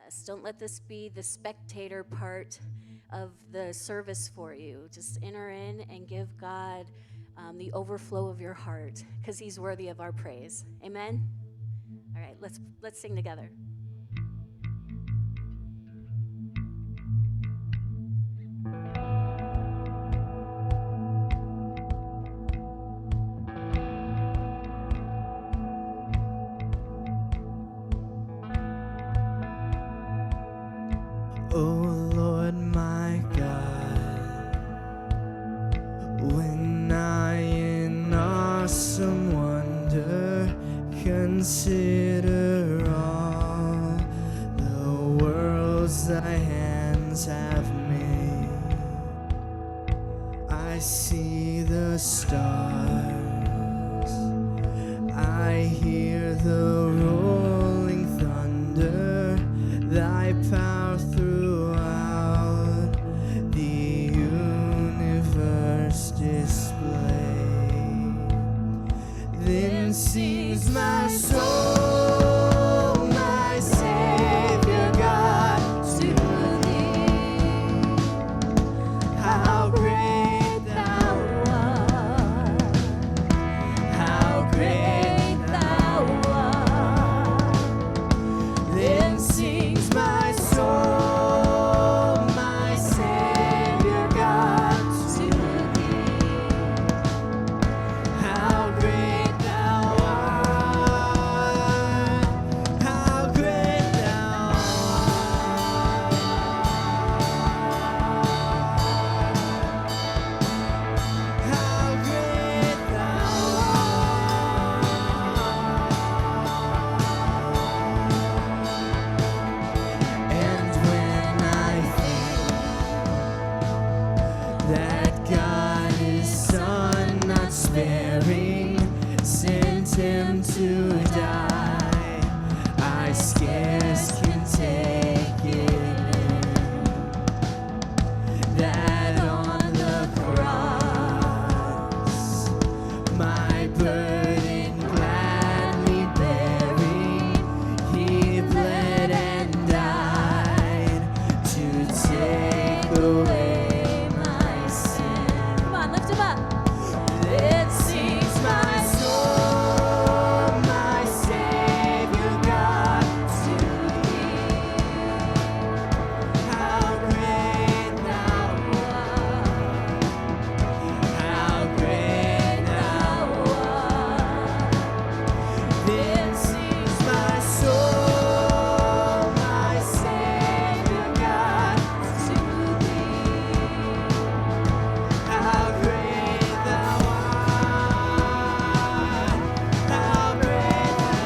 Yes, don't let this be the spectator part of the service for you. Just enter in and give God the overflow of your heart, because he's worthy of our praise. Amen? All right, let's sing together. Oh Lord my God, when I in awesome wonder consider all the worlds thy hands have made, I see the stars, I hear the rolling thunder, thy power throughout the universe display. Then sings my soul, my Savior God, to thee. How great thou art, how great thou art. Then sings my soul, my Savior God, to thee. How great thou art, how great thou art. How great thou art. And when I think that God his Son not sparing sent him to die, I scarce can take it in, that on the cross my burden gladly bearing, he bled and died to take away my sin. Come on, lift him up. Then sings my soul, my Savior God, to thee. How great thou art, how great thou art. Then sings my soul, my Savior God, to thee. How great thou art, how great thou art,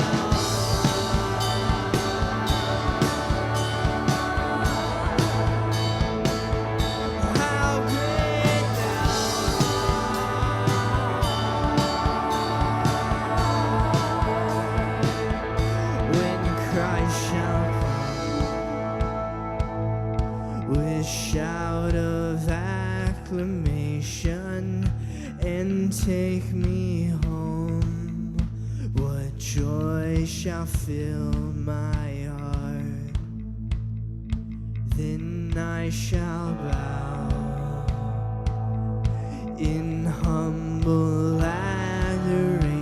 how great thou art. When Christ shall come with shout of acclamation and take me home, what joy shall fill my heart? Then I shall bow in humble adoration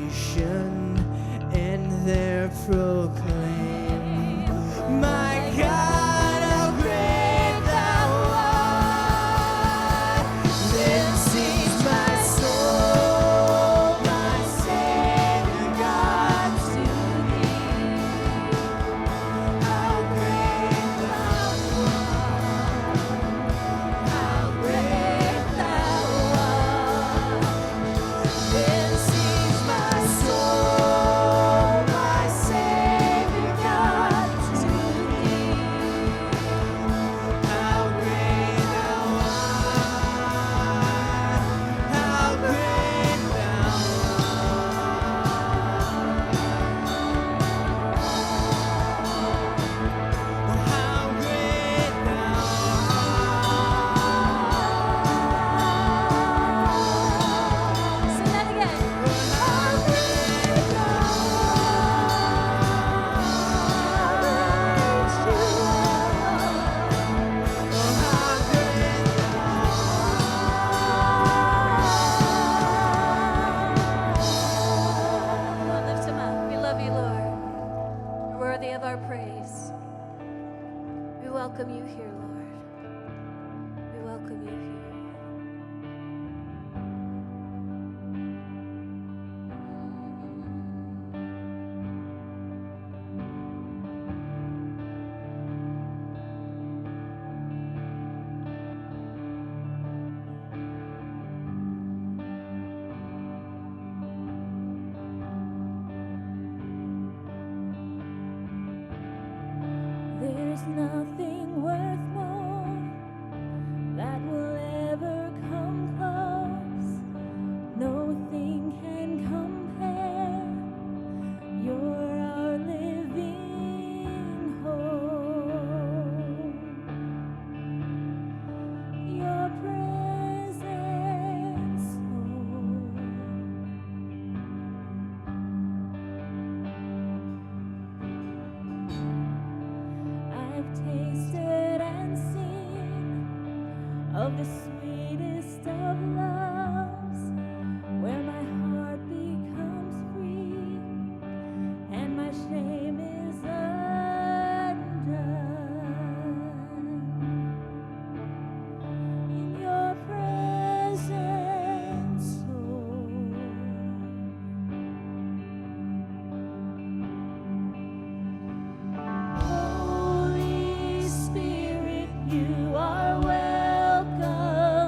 and there proclaim, my God, how great thou art. Then sings my soul, my Savior God, to thee. How great thou art, how great thou art. welcome you here, Lord. We welcome you here. There's nothing worth more that will ever come close. Nothing can compare. You're our living hope. Your presence, Lord. I've tasted and seen of the sweetest of loves, where my heart becomes free and my shame is undone. In your presence, Lord. Holy Spirit, you are welcome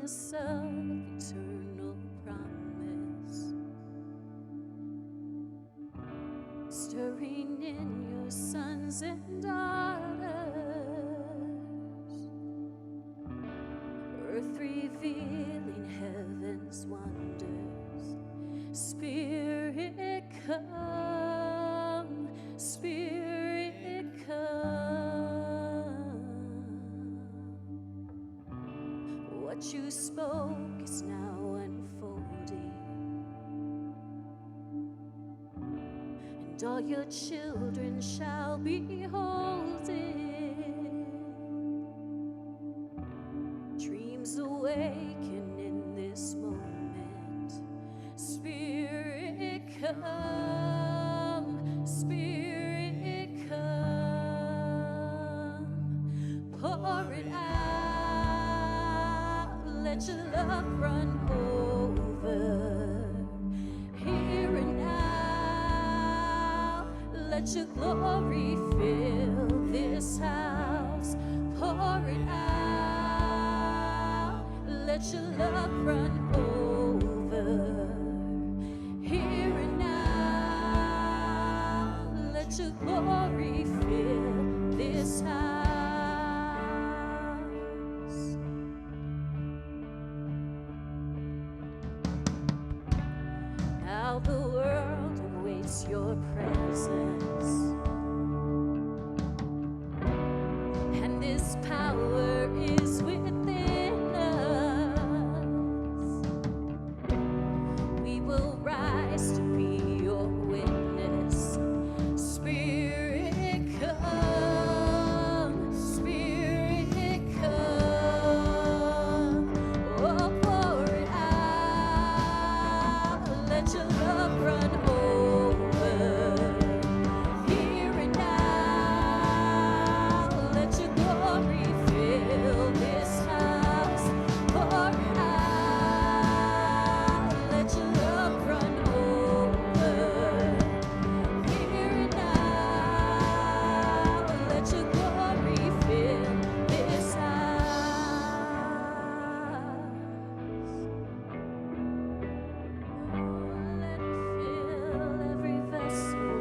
fullness of eternal promise, stirring in your sons and daughters, earth revealing heaven's wonders. Spirit come, Spirit come. What you spoke is now unfolding, and all your children shall behold it. Dreams awaken in this moment. Spirit come, Spirit come. Pour it out, let your love run over. Here and now, let your glory fill this house. Pour it out, let your love run over. Here and now, let your glory fill this house. Now the world awaits your presence, and this power is within us. We will rise to be your witness. Spirit come, Spirit come. Oh, pour it out, let your love run over. Here and now, let your glory fill this house. Pour it out, let your love run over. Here and now, let your glory fill this house. Let it fill every vessel,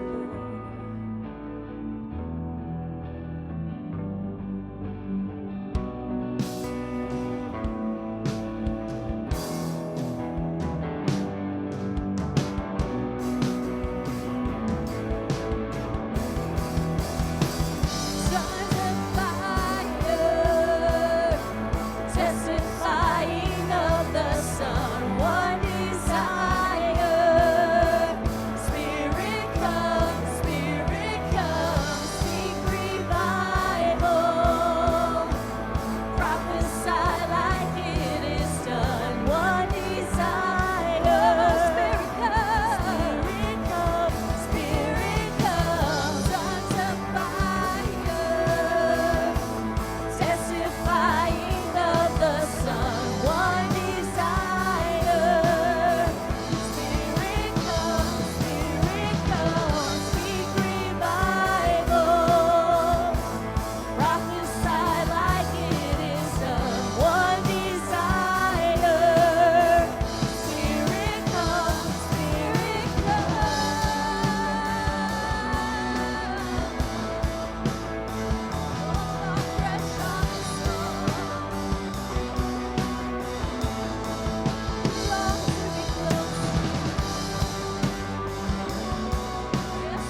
Sons of fire, testifying of the Son, one desire. Spirit come, speak revival. Prophesy like it is done, one desire. Spirit come, Sons of fire, testifying of the Son, one desire. Spirit come, speak revival. Prophesy like it is done, one desire. Spirit come, fresh on us, long to be close. Yes,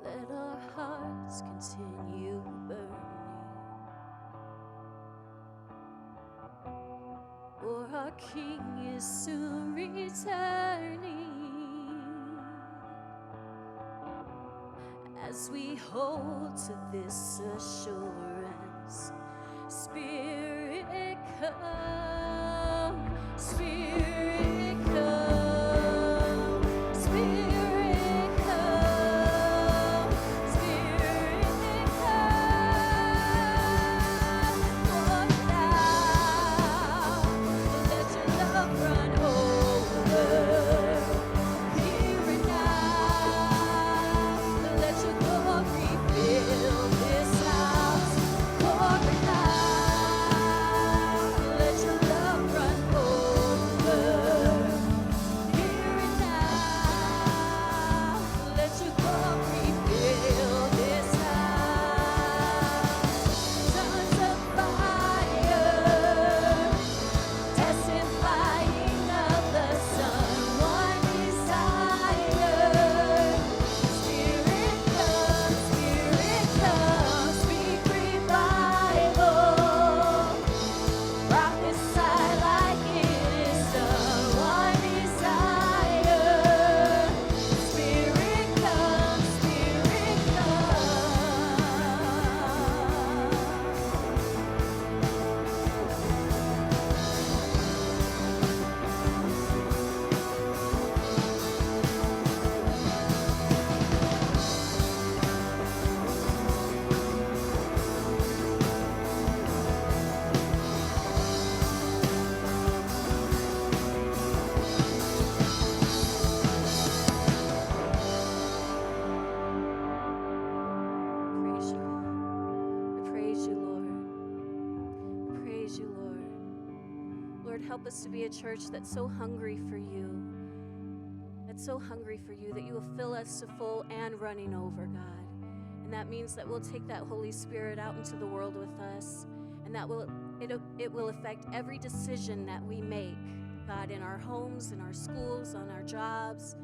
let our hearts continue burning, for our King is soon returning. As we hold to this assurance, Spirit come, Spirit come, Spirit come, Spirit come. help us to be a church that's so hungry for you. That's so hungry for you that you will fill us to full and running over, God. And that means that we'll take that Holy Spirit out into the world with us, and that it will affect every decision that we make, God, in our homes, in our schools, on our jobs.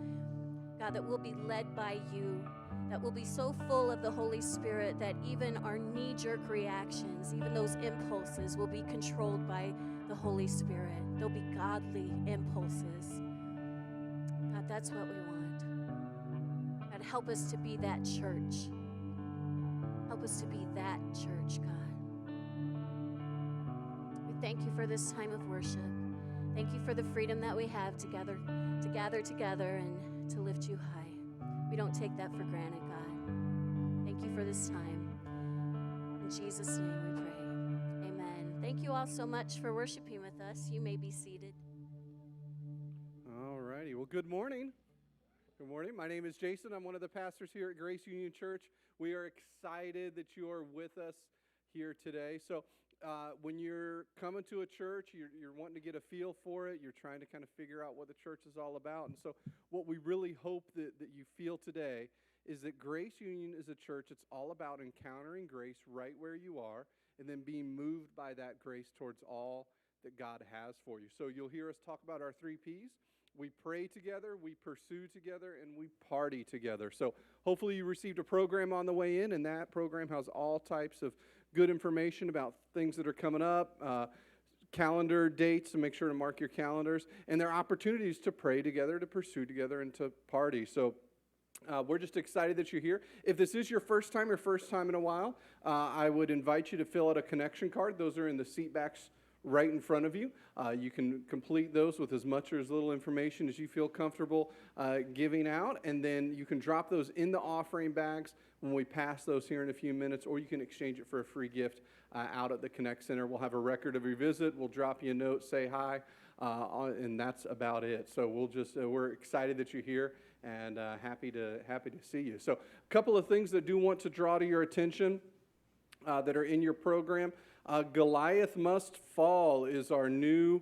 God, that we'll be led by you, that we'll be so full of the Holy Spirit that even our knee-jerk reactions, even those impulses, will be controlled by the Holy Spirit. They'll be godly impulses. God, that's what we want. God, help us to be that church. Help us to be that church, God. We thank you for this time of worship. Thank you for the freedom that we have to gather together and to lift you high. We don't take that for granted, God. Thank you for this time. In Jesus' name we pray. Amen. Thank you all so much for worshiping with us. You may be seated. All righty. Well, good morning. Good morning. My name is Jason. I'm one of the pastors here at Grace Union Church. We are excited that you are with us here today. So when you're coming to a church, you're wanting to get a feel for it. You're trying to kind of figure out what the church is all about. And so what we really hope that you feel today is that Grace Union is a church that's all about encountering grace right where you are and then being moved by that grace towards all that God has for you. So you'll hear us talk about our 3 Ps. We pray together, we pursue together, and we party together. So hopefully you received a program on the way in, and that program has all types of good information about things that are coming up, calendar dates, so make sure to mark your calendars, and there are opportunities to pray together, to pursue together, and to party. So we're just excited that you're here. If this is your first time or first time in a while, I would invite you to fill out a connection card. Those are in the seat backs right in front of you. You can complete those with as much or as little information as you feel comfortable giving out, and then you can drop those in the offering bags when we pass those here in a few minutes, or you can exchange it for a free gift out at the Connect Center. We'll have a record of your visit. We'll drop you a note, say hi, and that's about it. So we're excited that you're here and happy to see you. So a couple of things that do want to draw to your attention that are in your program. Goliath Must Fall is our new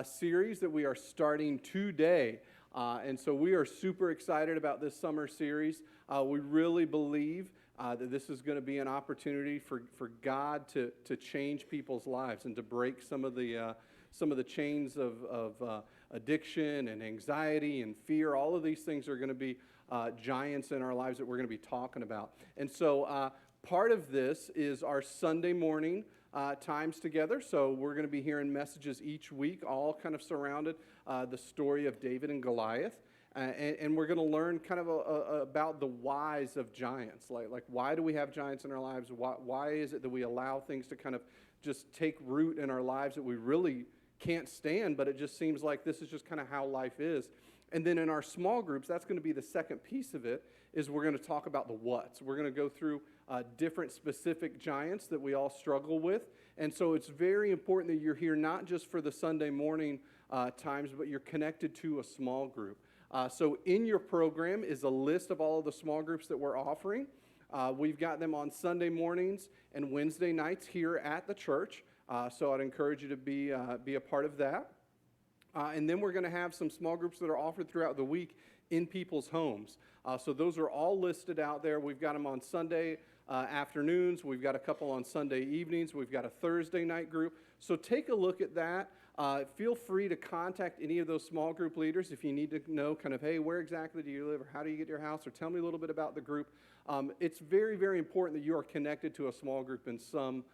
series that we are starting today. And so we are super excited about this summer series. We really believe that this is going to be an opportunity for God to change people's lives and to break some of the chains of addiction and anxiety and fear. All of these things are going to be giants in our lives that we're going to be talking about. And so part of this is our Sunday morning times together. So we're going to be hearing messages each week, all kind of surrounded the story of David and Goliath. And we're going to learn kind of about the whys of giants. Like why do we have giants in our lives? Why is it that we allow things to kind of just take root in our lives that we really can't stand, but it just seems like this is just kind of how life is. And then in our small groups, that's going to be the second piece of it, is we're going to talk about the whats. We're going to go through different specific giants that we all struggle with. And so it's very important that you're here not just for the Sunday morning times, but you're connected to a small group. So in your program is a list of all of the small groups that we're offering. We've got them on Sunday mornings and Wednesday nights here at the church. So I'd encourage you to be a part of that. And then we're going to have some small groups that are offered throughout the week in people's homes. So those are all listed out there. We've got them on Sunday afternoons. We've got a couple on Sunday evenings. We've got a Thursday night group. So take a look at that. Feel free to contact any of those small group leaders if you need to know kind of, hey, where exactly do you live, or how do you get to your house, or tell me a little bit about the group. It's very, very important that you are connected to a small group in some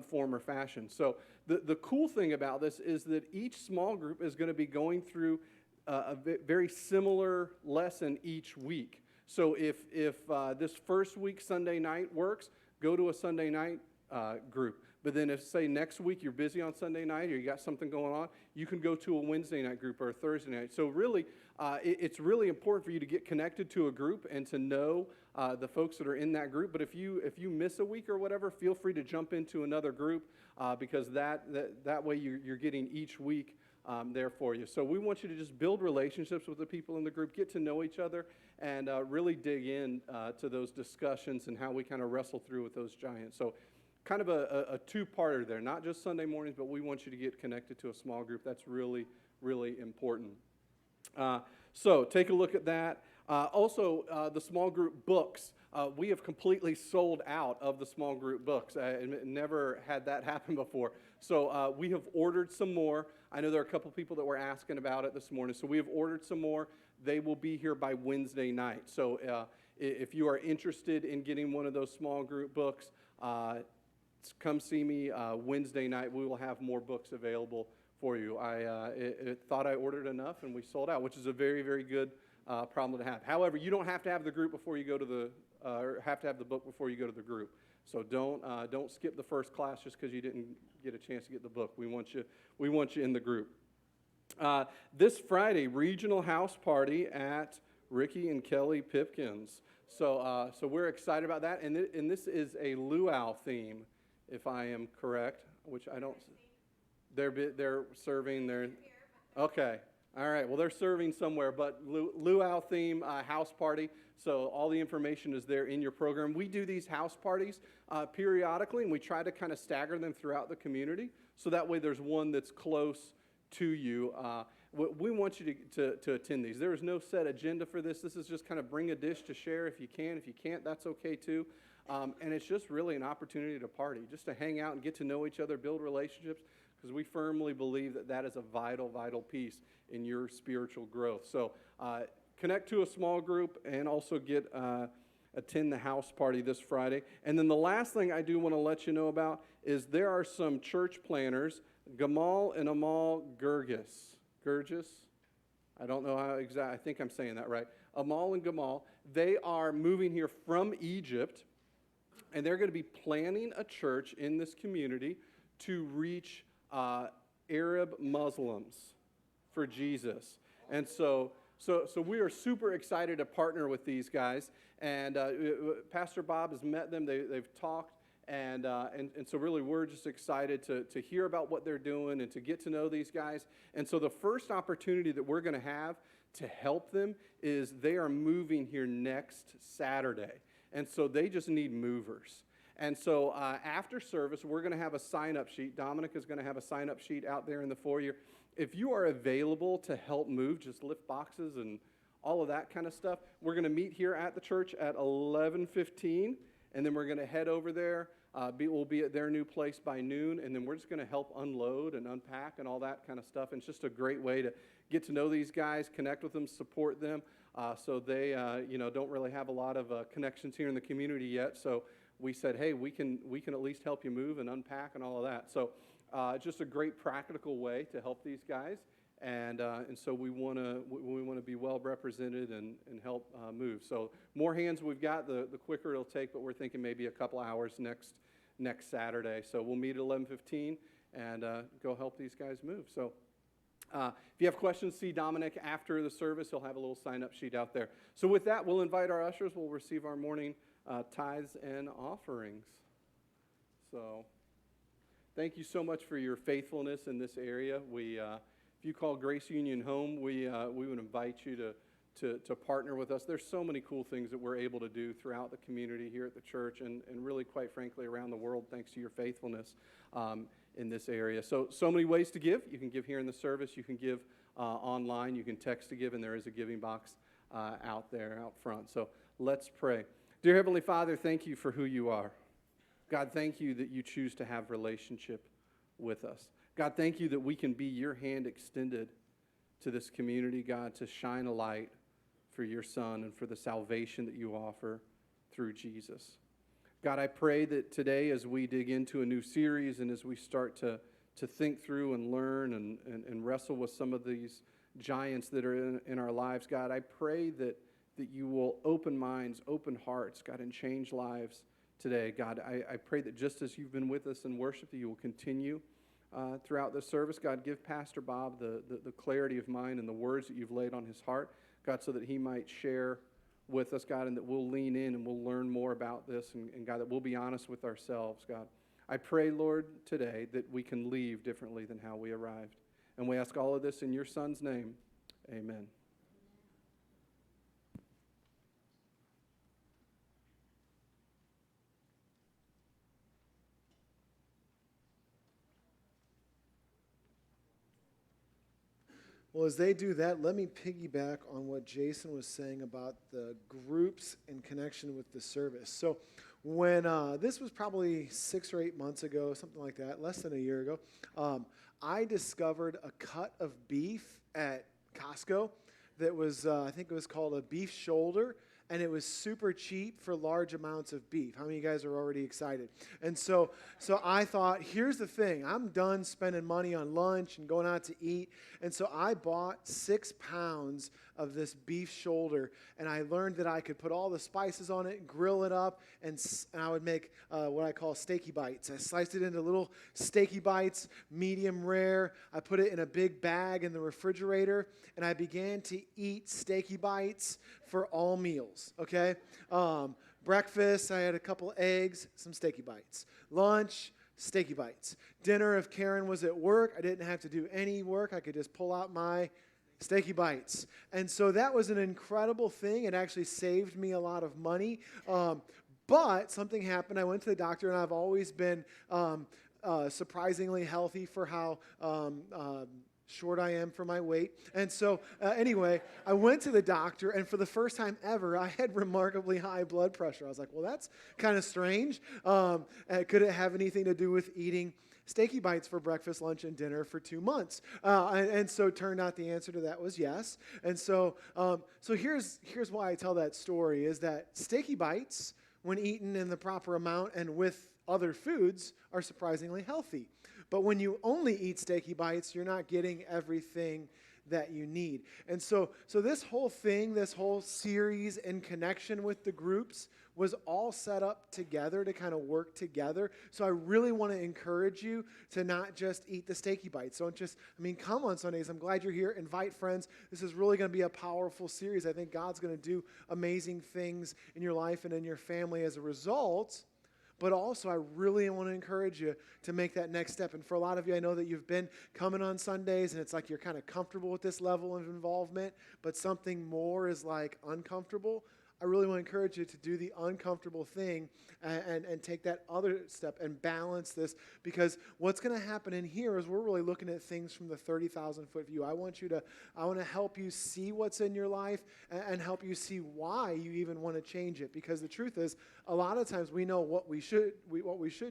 form or fashion. So the cool thing about this is that each small group is going to be going through a very similar lesson each week. So if this first week Sunday night works, go to a Sunday night group. But then if, say, next week you're busy on Sunday night or you got something going on, you can go to a Wednesday night group or a Thursday night. So really, it's really important for you to get connected to a group and to know the folks that are in that group. But if you miss a week or whatever, feel free to jump into another group because that way you're getting each week there for you. So we want you to just build relationships with the people in the group, get to know each other, and really dig in to those discussions and how we kind of wrestle through with those giants. So kind of a two-parter there, not just Sunday mornings, but we want you to get connected to a small group. That's really, really important. So take a look at that. Also, the small group books. We have completely sold out of the small group books. I never had that happen before. So we have ordered some more. I know there are a couple people that were asking about it this morning. So we have ordered some more. They will be here by Wednesday night. So if you are interested in getting one of those small group books, come see me Wednesday night. We will have more books available for you. I thought I ordered enough, and we sold out, which is a very, very good problem to have. However, you don't have to have the group before you go to the, or have to have the book before you go to the group. So don't skip the first class just because you didn't get a chance to get the book. We want you in the group. This Friday, regional house party at Ricky and Kelly Pipkins. So we're excited about that, and this is a luau theme, if I am correct, which I don't. They're serving their. Okay. All right. Well, they're serving somewhere, but luau theme house party. So all the information is there in your program. We do these house parties periodically, and we try to kind of stagger them throughout the community. So that way there's one that's close to you. We want you to attend these. There is no set agenda for this. This is just kind of bring a dish to share if you can. If you can't, that's okay too. And it's just really an opportunity to party, just to hang out and get to know each other, build relationships, because we firmly believe that that is a vital, vital piece in your spiritual growth. So connect to a small group and also attend the house party this Friday. And then the last thing I do want to let you know about is there are some church planners, Gamal and Amal Gurgis. I don't know how exactly, I think I'm saying that right. Amal and Gamal, they are moving here from Egypt, and they're going to be planning a church in this community to reach Arab Muslims for Jesus. And so we are super excited to partner with these guys. And Pastor Bob has met them. They've talked. And so really we're just excited to hear about what they're doing and to get to know these guys. And so the first opportunity that we're going to have to help them is they are moving here next Saturday. And so they just need movers. And so after service, we're going to have a sign-up sheet. Dominic is going to have a sign-up sheet out there in the foyer. If you are available to help move, just lift boxes and all of that kind of stuff, we're going to meet here at the church at 11:15, and then we're going to head over there. We'll be at their new place by noon, and then we're just going to help unload and unpack and all that kind of stuff. And it's just a great way to get to know these guys, connect with them, support them. So they, don't really have a lot of connections here in the community yet. So we said, hey, we can at least help you move and unpack and all of that. So just a great practical way to help these guys. And so we want to be well represented and help move. So more hands we've got, the quicker it'll take. But we're thinking maybe a couple hours next Saturday. So we'll meet at 11:15 and go help these guys move. So if you have questions, see Dominic after the service. He'll have a little sign-up sheet out there. So with that, we'll invite our ushers. We'll receive our morning tithes and offerings. So thank you so much for your faithfulness in this area. If you call Grace Union home, we would invite you to partner with us. There's so many cool things that we're able to do throughout the community here at the church and really, quite frankly, around the world, thanks to your faithfulness in this area. So many ways to give. You can give here in the service. You can give online. You can text to give, and there is a giving box out front. So let's pray. Dear Heavenly Father, thank you for who you are. God, thank you that you choose to have relationship with us. God, thank you that we can be your hand extended to this community, God, to shine a light for your Son and for the salvation that you offer through Jesus. God, I pray that today as we dig into a new series and as we start to think through and learn and wrestle with some of these giants that are in our lives, God, I pray that you will open minds, open hearts, God, and change lives today. God, I pray that just as you've been with us in worship, that you will continue throughout this service. God, give Pastor Bob the clarity of mind and the words that you've laid on his heart, God, so that he might share with us, God, and that we'll lean in and we'll learn more about this, and God, that we'll be honest with ourselves, God. I pray, Lord, today that we can leave differently than how we arrived. And we ask all of this in your Son's name. Amen. Well, as they do that, let me piggyback on what Jason was saying about the groups in connection with the service. So when this was probably 6 or 8 months ago, something like that, less than a year ago, I discovered a cut of beef at Costco that was, I think it was called a beef shoulder, and it was super cheap for large amounts of beef. How many of you guys are already excited? And so I thought, here's the thing. I'm done spending money on lunch and going out to eat. And so I bought 6 pounds of this beef shoulder, and I learned that I could put all the spices on it, grill it up, and I would make what I call steaky bites. I sliced it into little steaky bites, medium rare. I put it in a big bag in the refrigerator, and I began to eat steaky bites for all meals, okay? Breakfast, I had a couple eggs, some steaky bites. Lunch, steaky bites. Dinner, if Karen was at work, I didn't have to do any work. I could just pull out my steaky bites. And so that was an incredible thing. It actually saved me a lot of money. But something happened. I went to the doctor, and I've always been surprisingly healthy for how short I am for my weight. And so anyway, I went to the doctor, and for the first time ever, I had remarkably high blood pressure. I was like, well, that's kind of strange. Could it have anything to do with eating steaky bites for breakfast, lunch, and dinner for 2 months? And so it turned out the answer to that was yes. And so here's why I tell that story, is that steaky bites, when eaten in the proper amount and with other foods, are surprisingly healthy. But when you only eat steaky bites, you're not getting everything that you need. And so this whole thing, this whole series in connection with the groups was all set up together to kind of work together. So I really want to encourage you to not just eat the steaky bites. Don't just, come on Sundays. I'm glad you're here. Invite friends. This is really going to be a powerful series. I think God's going to do amazing things in your life and in your family as a result. But also, I really want to encourage you to make that next step. And for a lot of you, I know that you've been coming on Sundays, and it's like you're kind of comfortable with this level of involvement, but something more is like uncomfortable. I really want to encourage you to do the uncomfortable thing and take that other step and balance this, because what's going to happen in here is we're really looking at things from the 30,000-foot view. I want to help you see what's in your life and help you see why you even want to change it, because the truth is, a lot of times we know what we should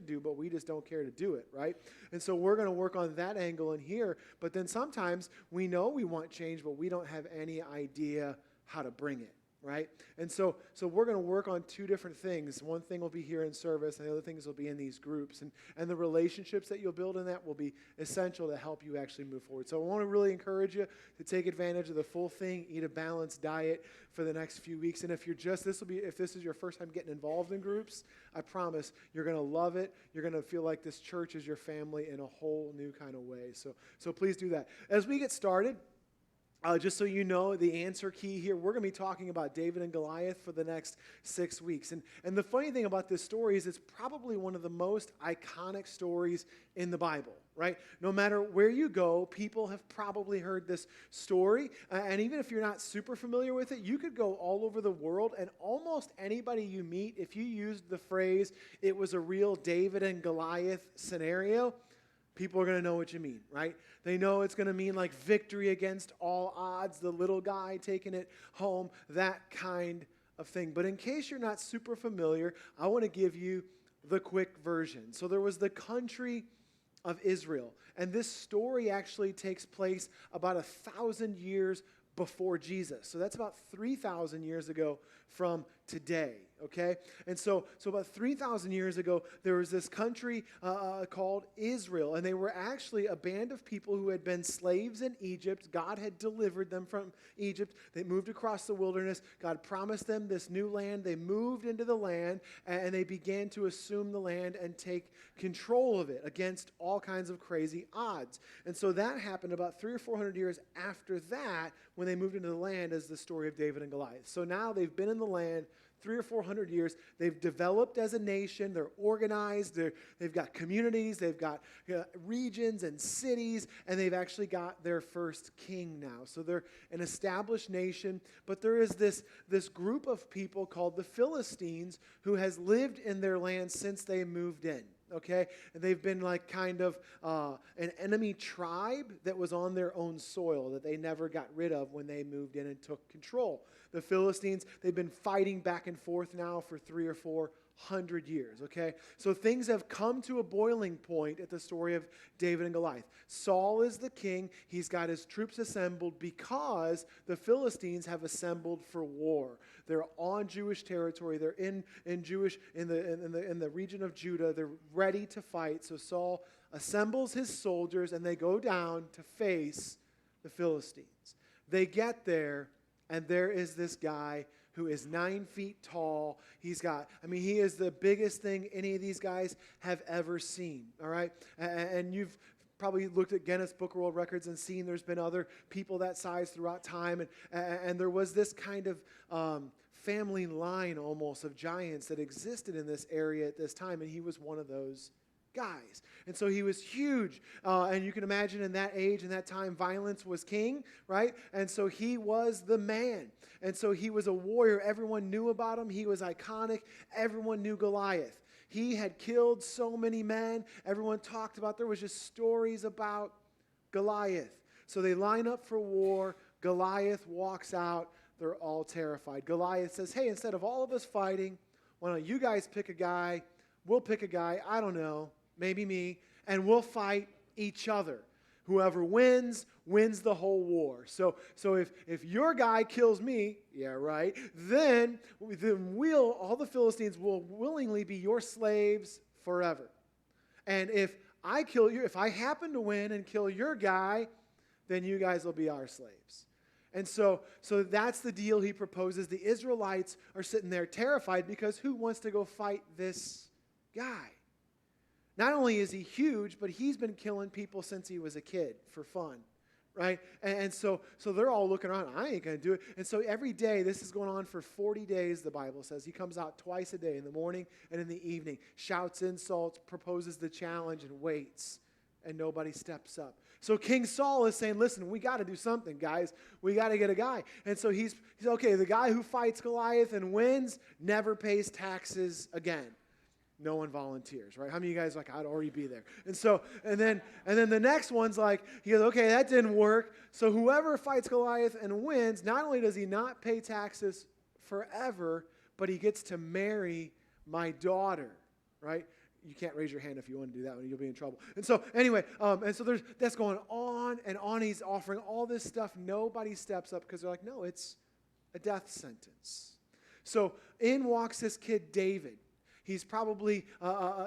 do, but we just don't care to do it, right? And so we're going to work on that angle in here, but then sometimes we know we want change, but we don't have any idea how to bring it. Right? And so we're going to work on 2 different things. One thing will be here in service, and the other things will be in these groups. And the relationships that you'll build in that will be essential to help you actually move forward. So I want to really encourage you to take advantage of the full thing, eat a balanced diet for the next few weeks. And if this is your first time getting involved in groups, I promise you're going to love it. You're going to feel like this church is your family in a whole new kind of way. So please do that. As we get started, just so you know, the answer key here, we're going to be talking about David and Goliath for the next 6 weeks. And the funny thing about this story is it's probably one of the most iconic stories in the Bible, right? No matter where you go, people have probably heard this story. And even if you're not super familiar with it, you could go all over the world, and almost anybody you meet, if you used the phrase, it was a real David and Goliath scenario, people are going to know what you mean, right? They know it's going to mean like victory against all odds, the little guy taking it home, that kind of thing. But in case you're not super familiar, I want to give you the quick version. So there was the country of Israel, and this story actually takes place about 1,000 years before Jesus. So that's about 3,000 years ago from today, okay? And so about 3,000 years ago, there was this country called Israel, and they were actually a band of people who had been slaves in Egypt. God had delivered them from Egypt. They moved across the wilderness. God promised them this new land. They moved into the land, and they began to assume the land and take control of it against all kinds of crazy odds. And so that happened about 300 or 400 years after that, when they moved into the land, as the story of David and Goliath. So now they've been in the land 300 or 400 years. They've developed as a nation. They're organized. They've got communities. They've got regions and cities, and they've actually got their first king now. So they're an established nation, but there is this group of people called the Philistines who has lived in their land since they moved in. okay? And they've been like kind of an enemy tribe that was on their own soil that they never got rid of when they moved in and took control. The Philistines, they've been fighting back and forth now for 300 or 400 years, okay? So things have come to a boiling point at the story of David and Goliath. Saul is the king. He's got his troops assembled because the Philistines have assembled for war. They're on Jewish territory. They're in the region of Judah. They're ready to fight. So Saul assembles his soldiers and they go down to face the Philistines. They get there, and there is this guy who is 9 feet tall. He is the biggest thing any of these guys have ever seen, all right? And you've probably looked at Guinness Book of World Records and seen there's been other people that size throughout time. And there was this kind of family line almost of giants that existed in this area at this time, and he was one of those guys. And so he was huge. And you can imagine in that age, in that time, violence was king, right? And so he was the man. And so he was a warrior. Everyone knew about him. He was iconic. Everyone knew Goliath. He had killed so many men. Everyone talked about, there was just stories about Goliath. So they line up for war. Goliath walks out. They're all terrified. Goliath says, hey, instead of all of us fighting, why don't you guys pick a guy? We'll pick a guy, I don't know, maybe me, and we'll fight each other. Whoever wins the whole war. So if your guy kills me, yeah, right, then all the Philistines will willingly be your slaves forever. And if I happen to win and kill your guy, then you guys will be our slaves. And so that's the deal he proposes. The Israelites are sitting there terrified because who wants to go fight this guy? Not only is he huge, but he's been killing people since he was a kid for fun, right? And so they're all looking around. I ain't going to do it. And so every day, this is going on for 40 days, the Bible says. He comes out twice a day, in the morning and in the evening, shouts insults, proposes the challenge, and waits. And nobody steps up. So King Saul is saying, listen, we got to do something, guys. We got to get a guy. And so he's okay, the guy who fights Goliath and wins never pays taxes again. No one volunteers, right? How many of you guys are like, I'd already be there? And then the next one's like, he goes, okay, that didn't work. So whoever fights Goliath and wins, not only does he not pay taxes forever, but he gets to marry my daughter, right? You can't raise your hand if you want to do that one. You'll be in trouble. And so anyway, that's going on and on. He's offering all this stuff. Nobody steps up because they're like, no, it's a death sentence. So in walks this kid, David. He's probably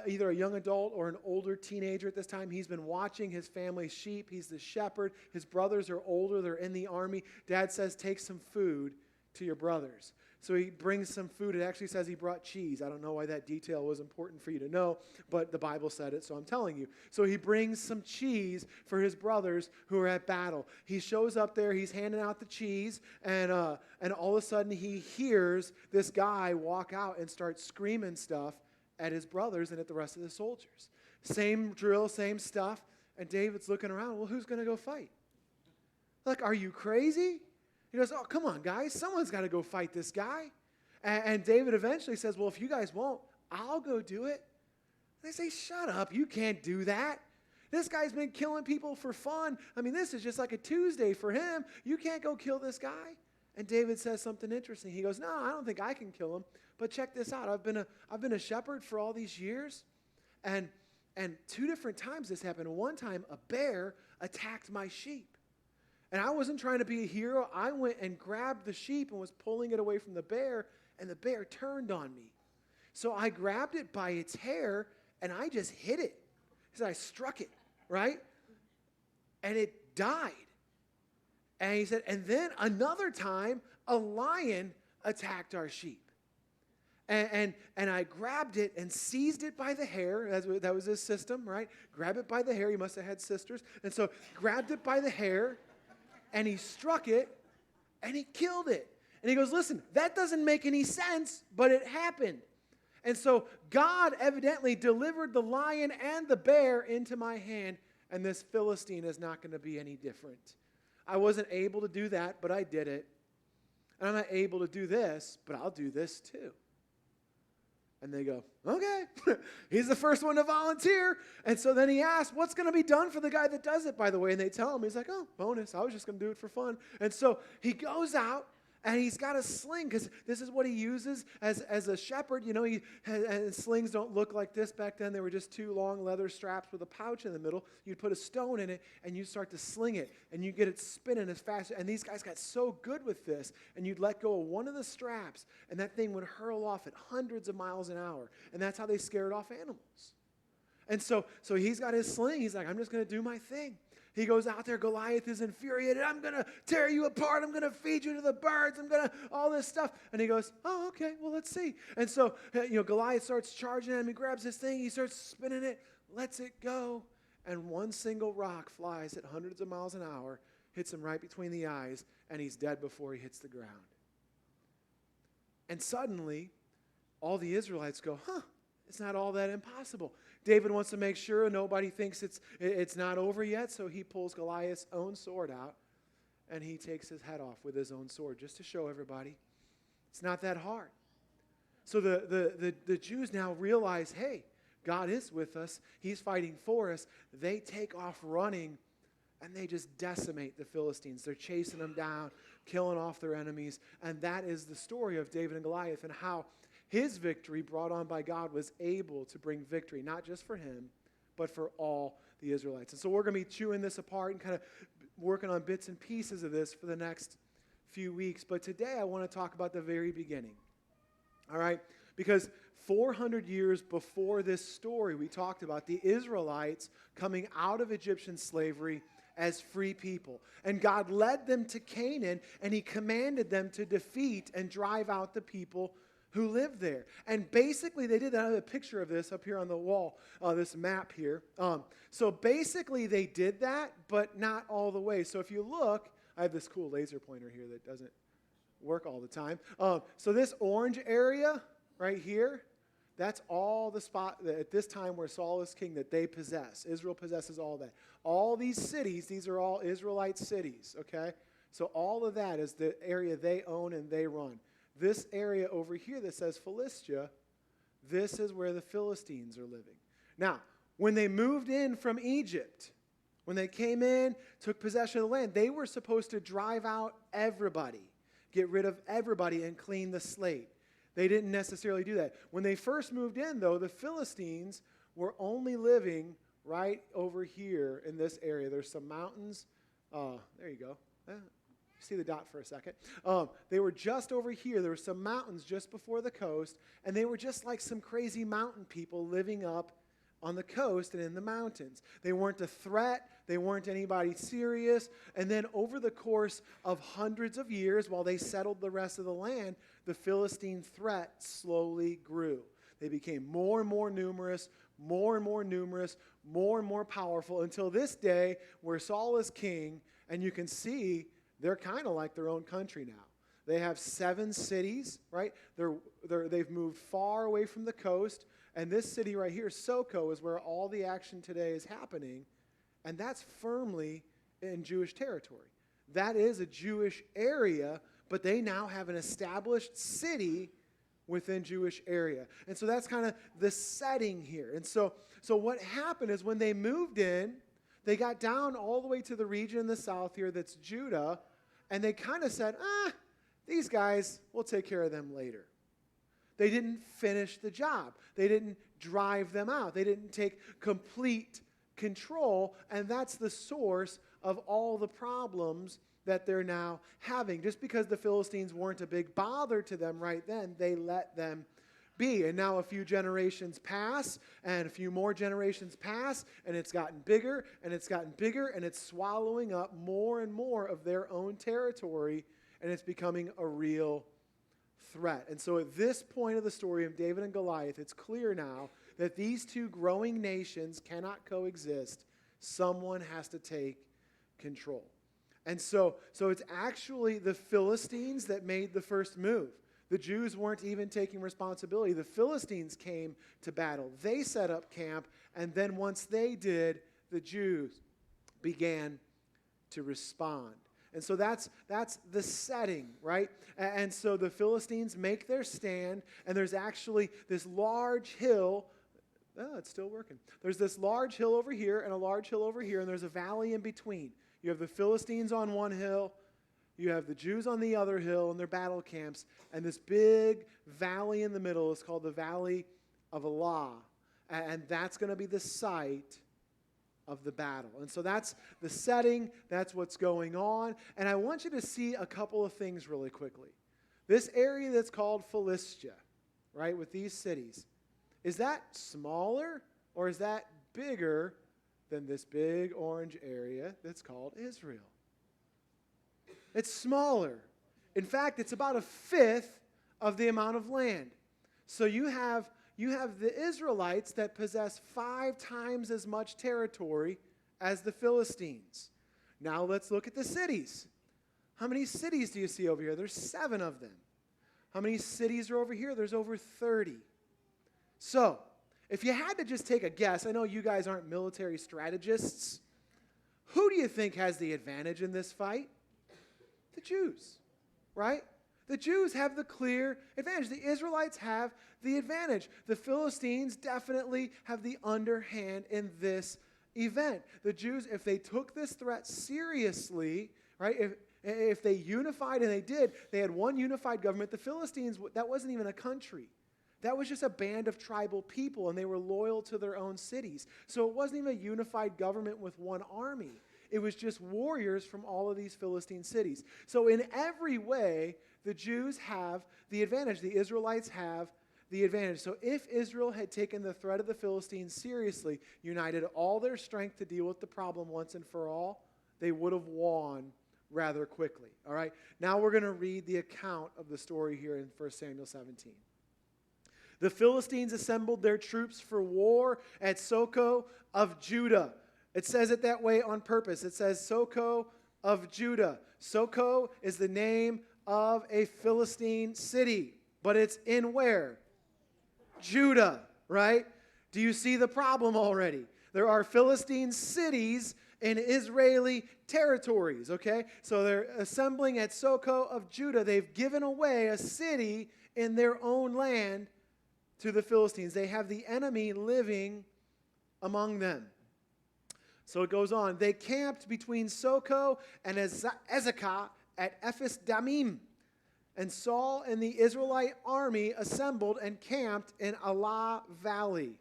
either a young adult or an older teenager at this time. He's been watching his family's sheep. He's the shepherd. His brothers are older. They're in the army. Dad says, take some food to your brothers. So he brings some food. It actually says he brought cheese. I don't know why that detail was important for you to know, but the Bible said it, so I'm telling you. So he brings some cheese for his brothers who are at battle. He shows up there. He's handing out the cheese, and all of a sudden he hears this guy walk out and start screaming stuff at his brothers and at the rest of the soldiers. Same drill, same stuff. And David's looking around. Well, who's going to go fight? Like, are you crazy? He goes, oh, come on, guys. Someone's got to go fight this guy. And David eventually says, well, if you guys won't, I'll go do it. They say, shut up. You can't do that. This guy's been killing people for fun. I mean, this is just like a Tuesday for him. You can't go kill this guy. And David says something interesting. He goes, no, I don't think I can kill him. But check this out. I've been a shepherd for all these years. And 2 different times this happened. One time, a bear attacked my sheep. And I wasn't trying to be a hero. I went and grabbed the sheep and was pulling it away from the bear, and the bear turned on me. So I grabbed it by its hair, and I just hit it. So I struck it, right? And it died. And he said, and then another time, a lion attacked our sheep. And I grabbed it and seized it by the hair. That was his system, right? Grab it by the hair. He must have had sisters. And so grabbed it by the hair, and he struck it, and he killed it. And he goes, listen, that doesn't make any sense, but it happened. And so God evidently delivered the lion and the bear into my hand, and this Philistine is not going to be any different. I wasn't able to do that, but I did it. And I'm not able to do this, but I'll do this too. And they go, okay. He's the first one to volunteer. And so then he asks, what's going to be done for the guy that does it, by the way? And they tell him, he's like, oh, bonus. I was just going to do it for fun. And so he goes out, and he's got a sling, because this is what he uses as a shepherd. You know, and slings don't look like this back then. They were just two long leather straps with a pouch in the middle. You'd put a stone in it, and you start to sling it, and you get it spinning as fast. And these guys got so good with this, and you'd let go of one of the straps, and that thing would hurl off at hundreds of miles an hour. And that's how they scared off animals. And so he's got his sling. He's like, I'm just going to do my thing. He goes out there. Goliath is infuriated. I'm going to tear you apart. I'm going to feed you to the birds. I'm going to all this stuff. And he goes, oh, okay, well, let's see. And so, Goliath starts charging him. He grabs his thing. He starts spinning it, lets it go. And one single rock flies at hundreds of miles an hour, hits him right between the eyes, and he's dead before he hits the ground. And suddenly, all the Israelites go, it's not all that impossible. David wants to make sure nobody thinks it's not over yet, so he pulls Goliath's own sword out, and he takes his head off with his own sword, just to show everybody it's not that hard. So the Jews now realize, hey, God is with us. He's fighting for us. They take off running, and they just decimate the Philistines. They're chasing them down, killing off their enemies, and that is the story of David and Goliath, and how his victory, brought on by God, was able to bring victory, not just for him, but for all the Israelites. And so we're going to be chewing this apart and kind of working on bits and pieces of this for the next few weeks. But today I want to talk about the very beginning, all right? Because 400 years before this story, we talked about the Israelites coming out of Egyptian slavery as free people. And God led them to Canaan, and he commanded them to defeat and drive out the people who lived there. And basically, they did that. I have a picture of this up here on the wall, this map here. So basically, they did that, but not all the way. So if you look, I have this cool laser pointer here that doesn't work all the time. So this orange area right here, that's all the spot that at this time where Saul is king that they possess. Israel possesses all that. All these cities, these are all Israelite cities, okay? So all of that is the area they own and they run. This area over here that says Philistia, this is where the Philistines are living. Now, when they moved in from Egypt, when they came in, took possession of the land, they were supposed to drive out everybody, get rid of everybody, and clean the slate. They didn't necessarily do that. When they first moved in, though, the Philistines were only living right over here in this area. There's some mountains. There you go. See the dot for a second. They were just over here. There were some mountains just before the coast, and they were just like some crazy mountain people living up on the coast and in the mountains. They weren't a threat. They weren't anybody serious. And then over the course of hundreds of years, while they settled the rest of the land, the Philistine threat slowly grew. They became more and more numerous, more and more numerous, more and more powerful, until this day where Saul is king, and you can see they're kind of like their own country now. They have 7 cities, right? They've moved far away from the coast. And this city right here, Soko, is where all the action today is happening. And that's firmly in Jewish territory. That is a Jewish area, but they now have an established city within Jewish area. And so that's kind of the setting here. And so what happened is when they moved in, they got down all the way to the region in the south here that's Judah, and they kind of said, these guys, we'll take care of them later. They didn't finish the job. They didn't drive them out. They didn't take complete control, and that's the source of all the problems that they're now having. Just because the Philistines weren't a big bother to them right then, they let them be. And now a few generations pass, and a few more generations pass, and it's gotten bigger, and it's gotten bigger, and it's swallowing up more and more of their own territory, and it's becoming a real threat. And so at this point of the story of David and Goliath, it's clear now that these two growing nations cannot coexist. Someone has to take control. And so it's actually the Philistines that made the first move. The Jews weren't even taking responsibility. The Philistines came to battle. They set up camp, and then once they did, the Jews began to respond. And so that's the setting, right? And so the Philistines make their stand, and there's actually this large hill. Oh, it's still working. There's this large hill over here and a large hill over here, and there's a valley in between. You have the Philistines on one hill, you have the Jews on the other hill in their battle camps, and this big valley in the middle is called the Valley of Elah. And that's going to be the site of the battle. And so that's the setting, that's what's going on. And I want you to see a couple of things really quickly. This area that's called Philistia, right, with these cities, is that smaller or is that bigger than this big orange area that's called Israel? It's smaller. In fact, it's about 1/5 of the amount of land. So you have the Israelites that possess 5 times as much territory as the Philistines. Now let's look at the cities. How many cities do you see over here? There's 7 of them. How many cities are over here? There's over 30. So, if you had to just take a guess, I know you guys aren't military strategists. Who do you think has the advantage in this fight? The Jews, right? The Jews have the clear advantage. The Israelites have the advantage. The Philistines definitely have the underhand in this event. The Jews, if they took this threat seriously, right, if they unified, and they did, they had one unified government. The Philistines, that wasn't even a country. That was just a band of tribal people, and they were loyal to their own cities. So it wasn't even a unified government with one army. It was just warriors from all of these Philistine cities. So in every way, the Jews have the advantage. The Israelites have the advantage. So if Israel had taken the threat of the Philistines seriously, united all their strength to deal with the problem once and for all, they would have won rather quickly. All right? Now we're going to read the account of the story here in 1 Samuel 17. The Philistines assembled their troops for war at Soko of Judah. It says it that way on purpose. It says Soko of Judah. Soko is the name of a Philistine city, but it's in where? Judah, right? Do you see the problem already? There are Philistine cities in Israeli territories, okay? So they're assembling at Soko of Judah. They've given away a city in their own land to the Philistines. They have the enemy living among them. So it goes on. They camped between Soko and Ezekah at Ephes Damim. And Saul and the Israelite army assembled and camped in Elah Valley,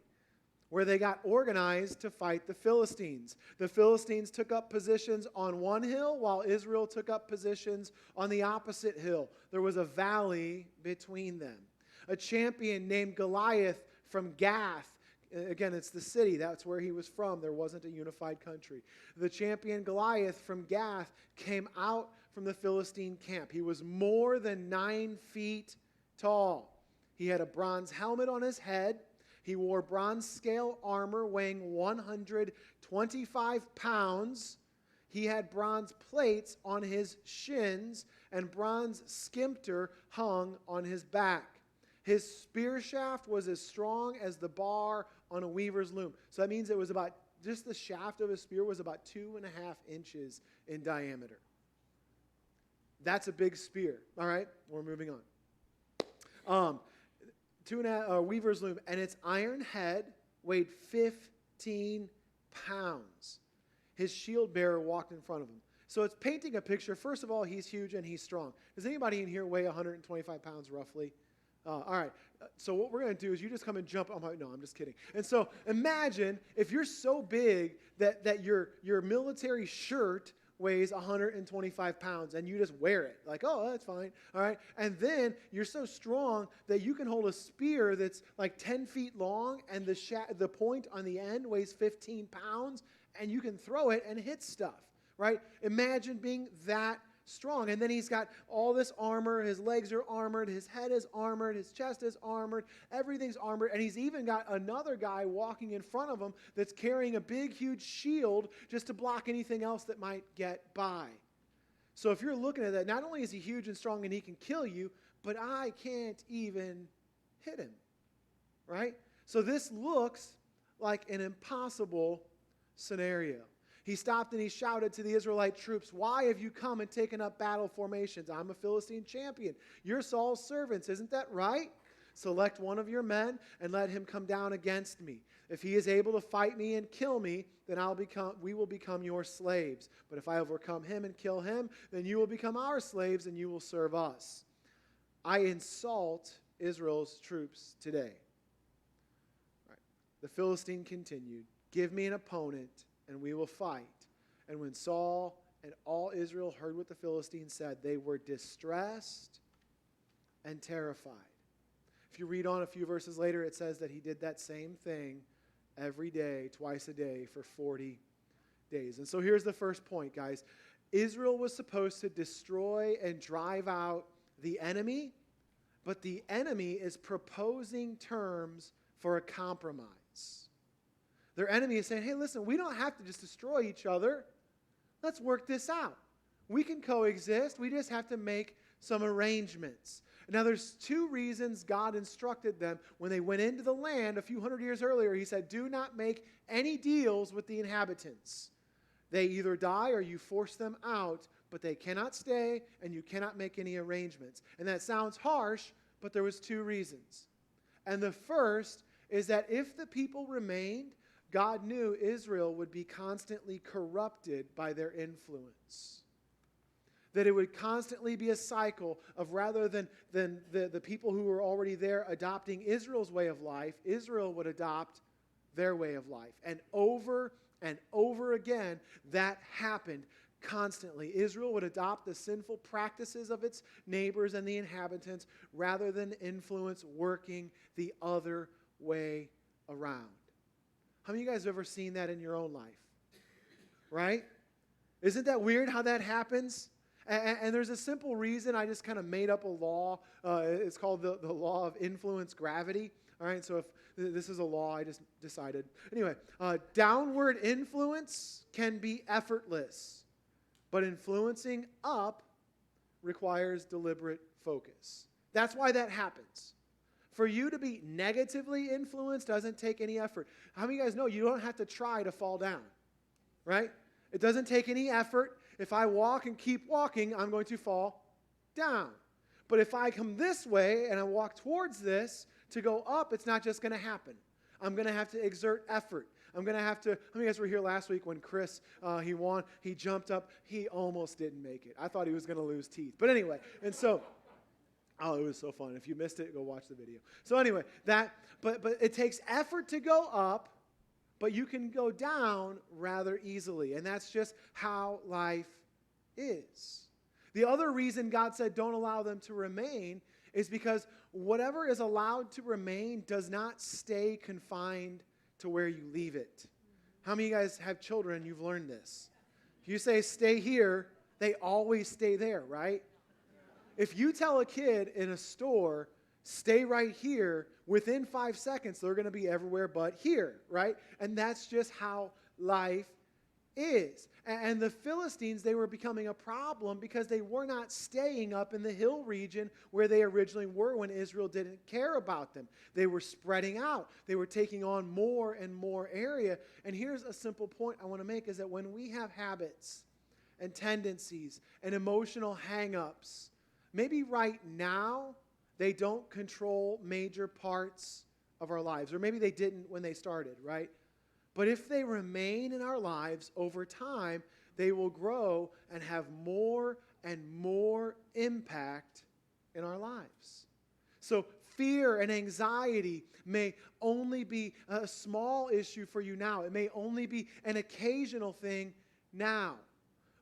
where they got organized to fight the Philistines. The Philistines took up positions on one hill, while Israel took up positions on the opposite hill. There was a valley between them. A champion named Goliath from Gath. Again, it's the city. That's where he was from. There wasn't a unified country. The champion Goliath from Gath came out from the Philistine camp. He was more than 9 feet tall. He had a bronze helmet on his head. He wore bronze scale armor weighing 125 pounds. He had bronze plates on his shins, and bronze scimetar hung on his back. His spear shaft was as strong as the bar on a weaver's loom. So that means it was about, just the shaft of his spear was about 2.5 inches in diameter. That's a big spear. All right, we're moving on. 2.5 weaver's loom, and its iron head weighed 15 pounds. His shield bearer walked in front of him. So it's painting a picture. First of all, he's huge and he's strong. Does anybody in here weigh 125 pounds roughly? All right. So what we're going to do is you just come and jump. No, I'm just kidding. And so imagine if you're so big that your military shirt weighs 125 pounds and you just wear it. Like, oh, that's fine. All right. And then you're so strong that you can hold a spear that's like 10 feet long and the point on the end weighs 15 pounds and you can throw it and hit stuff. Right? Imagine being that strong. And then he's got all this armor. His legs are armored. His head is armored. His chest is armored. Everything's armored. And he's even got another guy walking in front of him that's carrying a big, huge shield just to block anything else that might get by. So if you're looking at that, not only is he huge and strong and he can kill you, but I can't even hit him. Right? So this looks like an impossible scenario. He stopped and he shouted to the Israelite troops, "Why have you come and taken up battle formations? I'm a Philistine champion. You're Saul's servants, isn't that right? Select one of your men and let him come down against me. If he is able to fight me and kill me, then we will become your slaves. But if I overcome him and kill him, then you will become our slaves and you will serve us. I insult Israel's troops today." All right. The Philistine continued, "Give me an opponent and we will fight." And when Saul and all Israel heard what the Philistines said, they were distressed and terrified. If you read on a few verses later, it says that he did that same thing every day, twice a day, for 40 days. And so here's the first point, guys. Israel was supposed to destroy and drive out the enemy, but the enemy is proposing terms for a compromise. Their enemy is saying, "Hey, listen, we don't have to just destroy each other. Let's work this out. We can coexist. We just have to make some arrangements." Now, there's two reasons God instructed them when they went into the land a few hundred years earlier. He said, "Do not make any deals with the inhabitants. They either die or you force them out, but they cannot stay and you cannot make any arrangements." And that sounds harsh, but there was two reasons. And the first is that if the people remained, God knew Israel would be constantly corrupted by their influence. That it would constantly be a cycle of, rather than the people who were already there adopting Israel's way of life, Israel would adopt their way of life. And over again, that happened constantly. Israel would adopt the sinful practices of its neighbors and the inhabitants rather than influence working the other way around. How many of you guys have ever seen that in your own life? Right? Isn't that weird how that happens? And there's a simple reason. I just kind of made up a law. It's called the law of influence gravity. All right, so if this is a law, I just decided. Anyway, downward influence can be effortless, but influencing up requires deliberate focus. That's why that happens. For you to be negatively influenced doesn't take any effort. How many of you guys know you don't have to try to fall down, right? It doesn't take any effort. If I walk and keep walking, I'm going to fall down. But if I come this way and I walk towards this to go up, it's not just going to happen. I'm going to have to exert effort. I'm going to have to, how many of you guys were here last week when Chris, he won, he jumped up, he almost didn't make it. I thought he was going to lose teeth. But anyway, and so, oh, it was so fun. If you missed it, go watch the video. So anyway, but it takes effort to go up, but you can go down rather easily. And that's just how life is. The other reason God said don't allow them to remain is because whatever is allowed to remain does not stay confined to where you leave it. How many of you guys have children? You've learned this. If you say stay here, they always stay there, right? If you tell a kid in a store, stay right here, within 5 seconds, they're going to be everywhere but here, right? And that's just how life is. And the Philistines, they were becoming a problem because they were not staying up in the hill region where they originally were when Israel didn't care about them. They were spreading out. They were taking on more and more area. And here's a simple point I want to make is that when we have habits and tendencies and emotional hang-ups, maybe right now, they don't control major parts of our lives. Or maybe they didn't when they started, right? But if they remain in our lives over time, they will grow and have more and more impact in our lives. So fear and anxiety may only be a small issue for you now. It may only be an occasional thing now.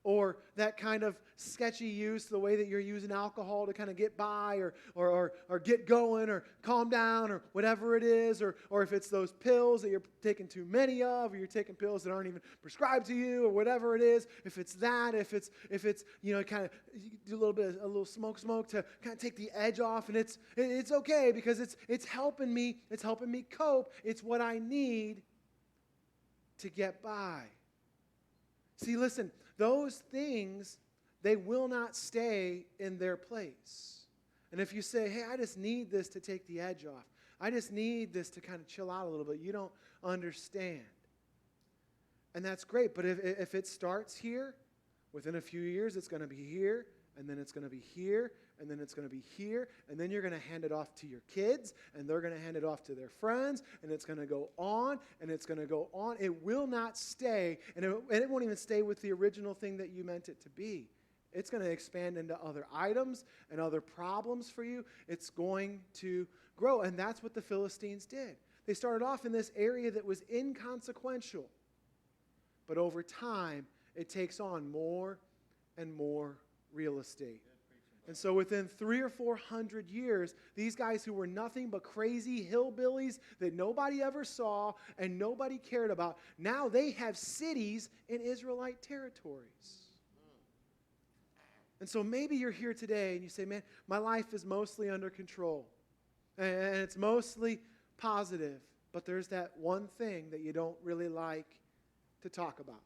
Or that kind of sketchy use, the way that you're using alcohol to kind of get by or get going or calm down or whatever it is. Or if it's those pills that you're taking too many of, or you're taking pills that aren't even prescribed to you or whatever it is. If it's that, if it's you know, kind of you do a little smoke to kind of take the edge off, and it's okay because it's helping me cope. It's what I need to get by. See, listen, those things, they will not stay in their place. And if you say, hey, I just need this to take the edge off. I just need this to kind of chill out a little bit. You don't understand. And that's great. But if it starts here, within a few years, it's going to be here, and then it's going to be here, and then it's going to be here, and then you're going to hand it off to your kids, and they're going to hand it off to their friends, and it's going to go on, and it's going to go on. It will not stay, and it won't even stay with the original thing that you meant it to be. It's going to expand into other items and other problems for you. It's going to grow, and that's what the Philistines did. They started off in this area that was inconsequential, but over time, it takes on more and more real estate. And so within 300 or 400 years, these guys who were nothing but crazy hillbillies that nobody ever saw and nobody cared about, now they have cities in Israelite territories. And so maybe you're here today and you say, man, my life is mostly under control. And it's mostly positive. But there's that one thing that you don't really like to talk about.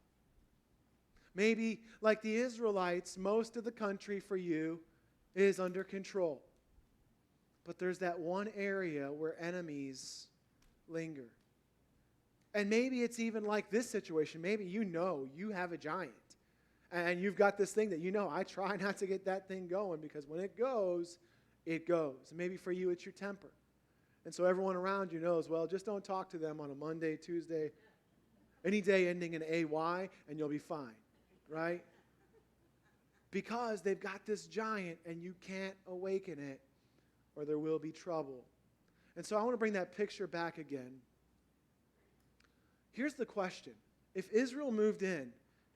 Maybe, like the Israelites, most of the country for you is under control. But there's that one area where enemies linger. And maybe it's even like this situation. Maybe you know you have a giant. And you've got this thing that you know, I try not to get that thing going because when it goes, it goes. And maybe for you, it's your temper. And so everyone around you knows, well, just don't talk to them on a Monday, Tuesday, any day ending in AY, and you'll be fine, right? Because they've got this giant, and you can't awaken it, or there will be trouble. And so I want to bring that picture back again. Here's the question. If Israel moved in,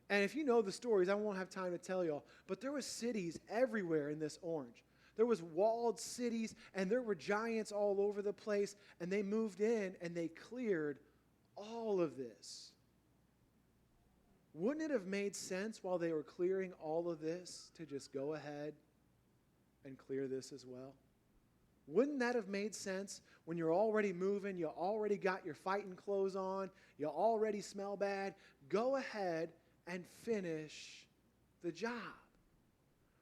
and if you know the stories, I won't have time to tell y'all, but there were cities everywhere in this orange. There was walled cities, and there were giants all over the place, and they moved in, and they cleared all of this. Wouldn't it have made sense while they were clearing all of this to just go ahead and clear this as well? Wouldn't that have made sense when you're already moving, you already got your fighting clothes on, you already smell bad? Go ahead and finish the job.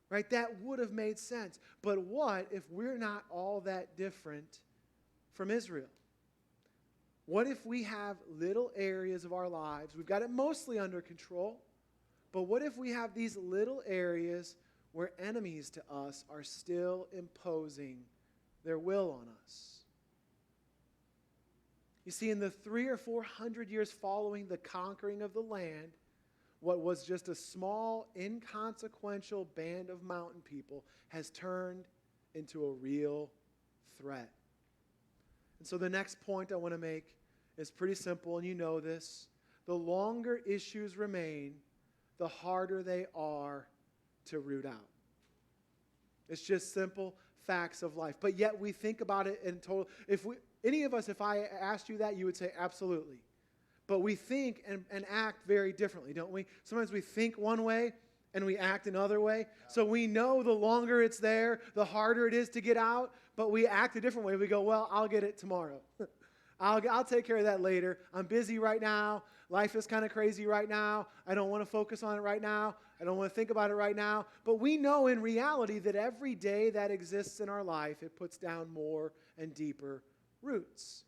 Right? That would have made sense. But what if we're not all that different from Israel? What if we have little areas of our lives? We've got it mostly under control. But what if we have these little areas where enemies to us are still imposing their will on us? You see, in the 300 or 400 years following the conquering of the land, what was just a small, inconsequential band of mountain people has turned into a real threat. And so the next point I want to make is pretty simple, and you know this. The longer issues remain, the harder they are to root out. It's just simple facts of life. But yet we think about it in total. If I asked you that, you would say absolutely. But we think and act very differently, don't we? Sometimes we think one way and we act another way. So we know the longer it's there, the harder it is to get out, but we act a different way. We go, well, I'll get it tomorrow. I'll take care of that later. I'm busy right now. Life is kind of crazy right now. I don't want to focus on it right now. I don't want to think about it right now. But we know in reality that every day that exists in our life, it puts down more and deeper roots,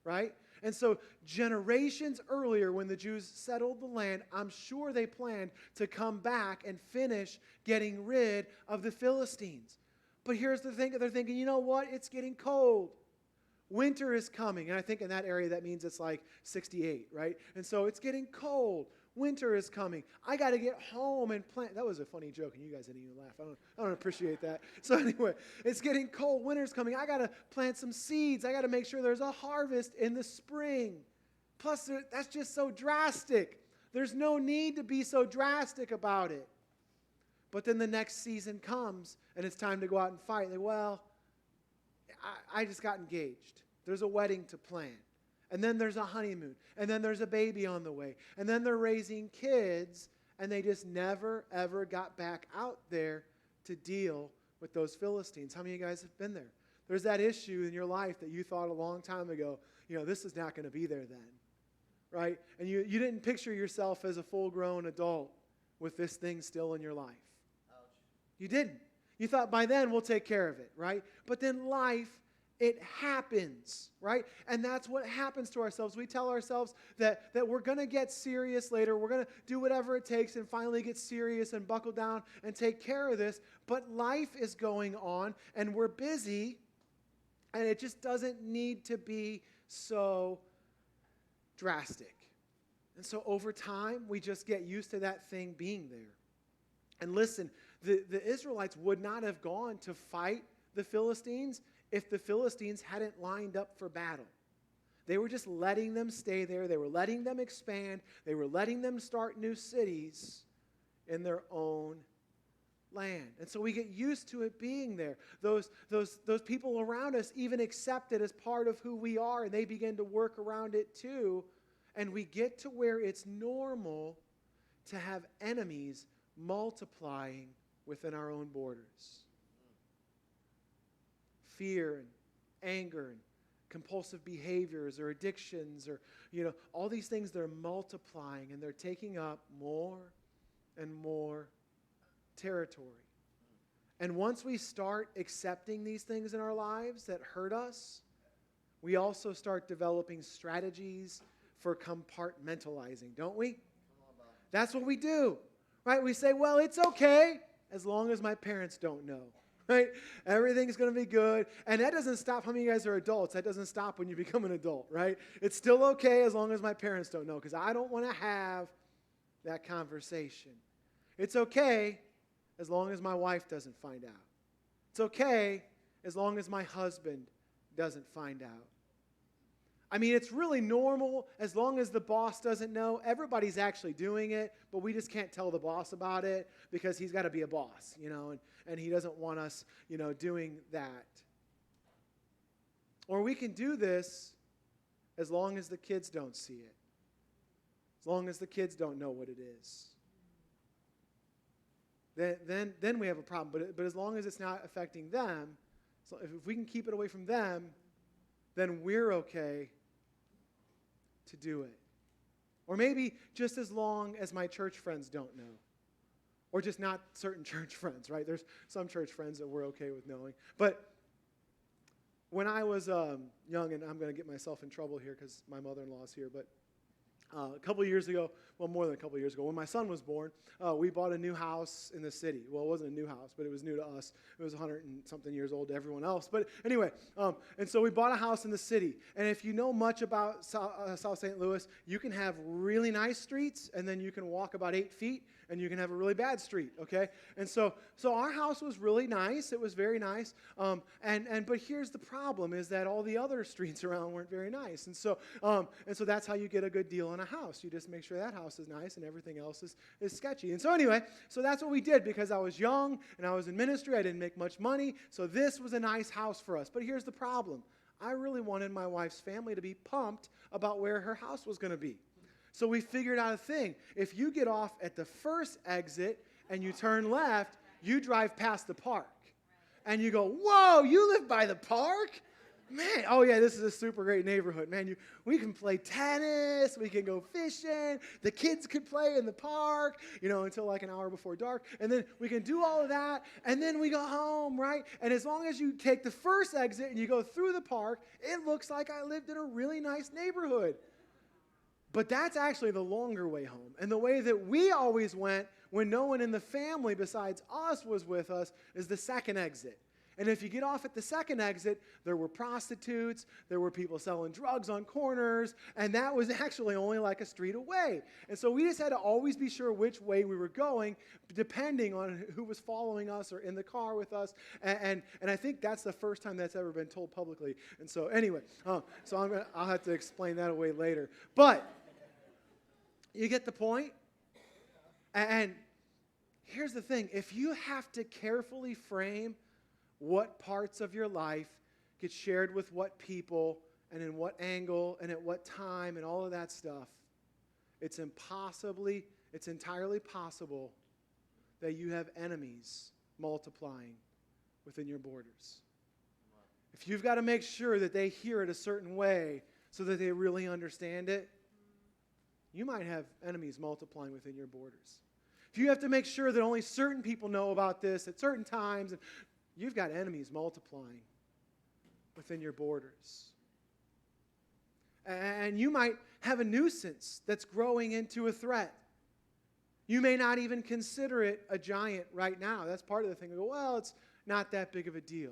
right? And so generations earlier when the Jews settled the land, I'm sure they planned to come back and finish getting rid of the Philistines. But here's the thing. They're thinking, you know what? It's getting cold. Winter is coming. And I think in that area that means it's like 68, right? And so it's getting cold. Winter is coming. I got to get home and plant. That was a funny joke, and you guys didn't even laugh. I don't appreciate that. So anyway, it's getting cold. Winter's coming. I got to plant some seeds. I got to make sure there's a harvest in the spring. Plus, that's just so drastic. There's no need to be so drastic about it. But then the next season comes, and it's time to go out and fight. I just got engaged. There's a wedding to plan. And then there's a honeymoon. And then there's a baby on the way. And then they're raising kids, and they just never, ever got back out there to deal with those Philistines. How many of you guys have been there? There's that issue in your life that you thought a long time ago, this is not going to be there then, right? And you didn't picture yourself as a full-grown adult with this thing still in your life. Ouch. You didn't. You thought by then we'll take care of it, right? But then life It happens, right? And that's what happens to ourselves. We tell ourselves that we're going to get serious later. We're going to do whatever it takes and finally get serious and buckle down and take care of this. But life is going on and we're busy, and it just doesn't need to be so drastic. And so over time, we just get used to that thing being there. And listen, the Israelites would not have gone to fight the Philistines if the Philistines hadn't lined up for battle. They were just letting them stay there. They were letting them expand. They were letting them start new cities in their own land. And so we get used to it being there. Those people around us even accept it as part of who we are, and they begin to work around it too. And we get to where it's normal to have enemies multiplying within our own borders. Fear and anger and compulsive behaviors or addictions or, all these things, they're multiplying and they're taking up more and more territory. And once we start accepting these things in our lives that hurt us, we also start developing strategies for compartmentalizing, don't we? That's what we do, right? We say, well, it's okay as long as my parents don't know. Right? Everything's going to be good. And that doesn't stop how many of you guys are adults. That doesn't stop when you become an adult, right? It's still okay as long as my parents don't know, because I don't want to have that conversation. It's okay as long as my wife doesn't find out. It's okay as long as my husband doesn't find out. I mean, it's really normal as long as the boss doesn't know. Everybody's actually doing it, but we just can't tell the boss about it because he's got to be a boss, and he doesn't want us, doing that. Or we can do this as long as the kids don't see it, as long as the kids don't know what it is. Then we have a problem. But as long as it's not affecting them, so if we can keep it away from them, then we're okay to do it. Or maybe just as long as my church friends don't know. Or just not certain church friends, right? There's some church friends that we're okay with knowing. But when I was young, and I'm going to get myself in trouble here because my mother-in-law is here, but a couple years ago, well, more than a couple years ago, when my son was born, we bought a new house in the city. Well, it wasn't a new house, but it was new to us. It was 100 and something years old to everyone else. But anyway, and so we bought a house in the city. And if you know much about South St. Louis, you can have really nice streets, and then you can walk about 8 feet, and you can have a really bad street, okay? And so our house was really nice. It was very nice. But here's the problem, is that all the other streets around weren't very nice. And so that's how you get a good deal on a house. You just make sure that house is nice and everything else is sketchy. And so anyway, so that's what we did because I was young and I was in ministry. I didn't make much money. So this was a nice house for us. But here's the problem. I really wanted my wife's family to be pumped about where her house was going to be. So we figured out a thing. If you get off at the first exit and you turn left, you drive past the park. And you go, whoa, you live by the park? Man, oh yeah, this is a super great neighborhood. Man, we can play tennis, we can go fishing, the kids could play in the park, until like an hour before dark. And then we can do all of that, and then we go home, right? And as long as you take the first exit and you go through the park, it looks like I lived in a really nice neighborhood. But that's actually the longer way home. And the way that we always went when no one in the family besides us was with us is the second exit. And if you get off at the second exit, there were prostitutes, there were people selling drugs on corners, and that was actually only like a street away. And so we just had to always be sure which way we were going, depending on who was following us or in the car with us. And I think that's the first time that's ever been told publicly. And so anyway, I'll have to explain that away later. But you get the point? And here's the thing. If you have to carefully frame what parts of your life get shared with what people and in what angle and at what time and all of that stuff, it's entirely possible that you have enemies multiplying within your borders. If you've got to make sure that they hear it a certain way so that they really understand it, you might have enemies multiplying within your borders. If you have to make sure that only certain people know about this at certain times, you've got enemies multiplying within your borders. And you might have a nuisance that's growing into a threat. You may not even consider it a giant right now. That's part of the thing. You go, well, it's not that big of a deal.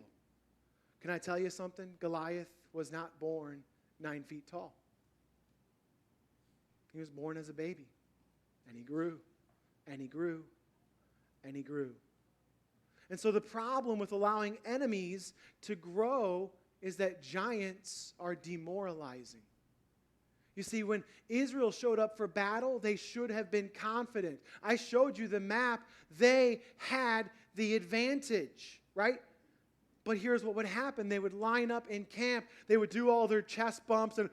Can I tell you something? Goliath was not born 9 feet tall. He was born as a baby. And he grew, and he grew, and he grew. And so the problem with allowing enemies to grow is that giants are demoralizing. You see, when Israel showed up for battle, they should have been confident. I showed you the map. They had the advantage, right? But here's what would happen. They would line up in camp. They would do all their chest bumps and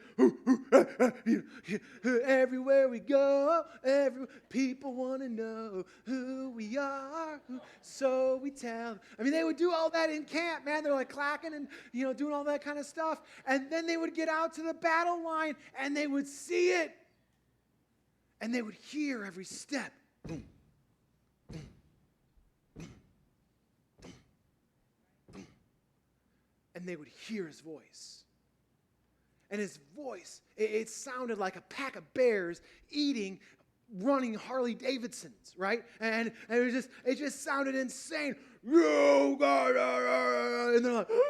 everywhere we go, people want to know who we are, so we tell. I mean, they would do all that in camp, man. They're like clacking and, doing all that kind of stuff. And then they would get out to the battle line and they would see it. And they would hear every step. Boom. And they would hear his voice. And his voice, it sounded like a pack of bears running Harley Davidsons, right? And it just sounded insane. And they're like, what?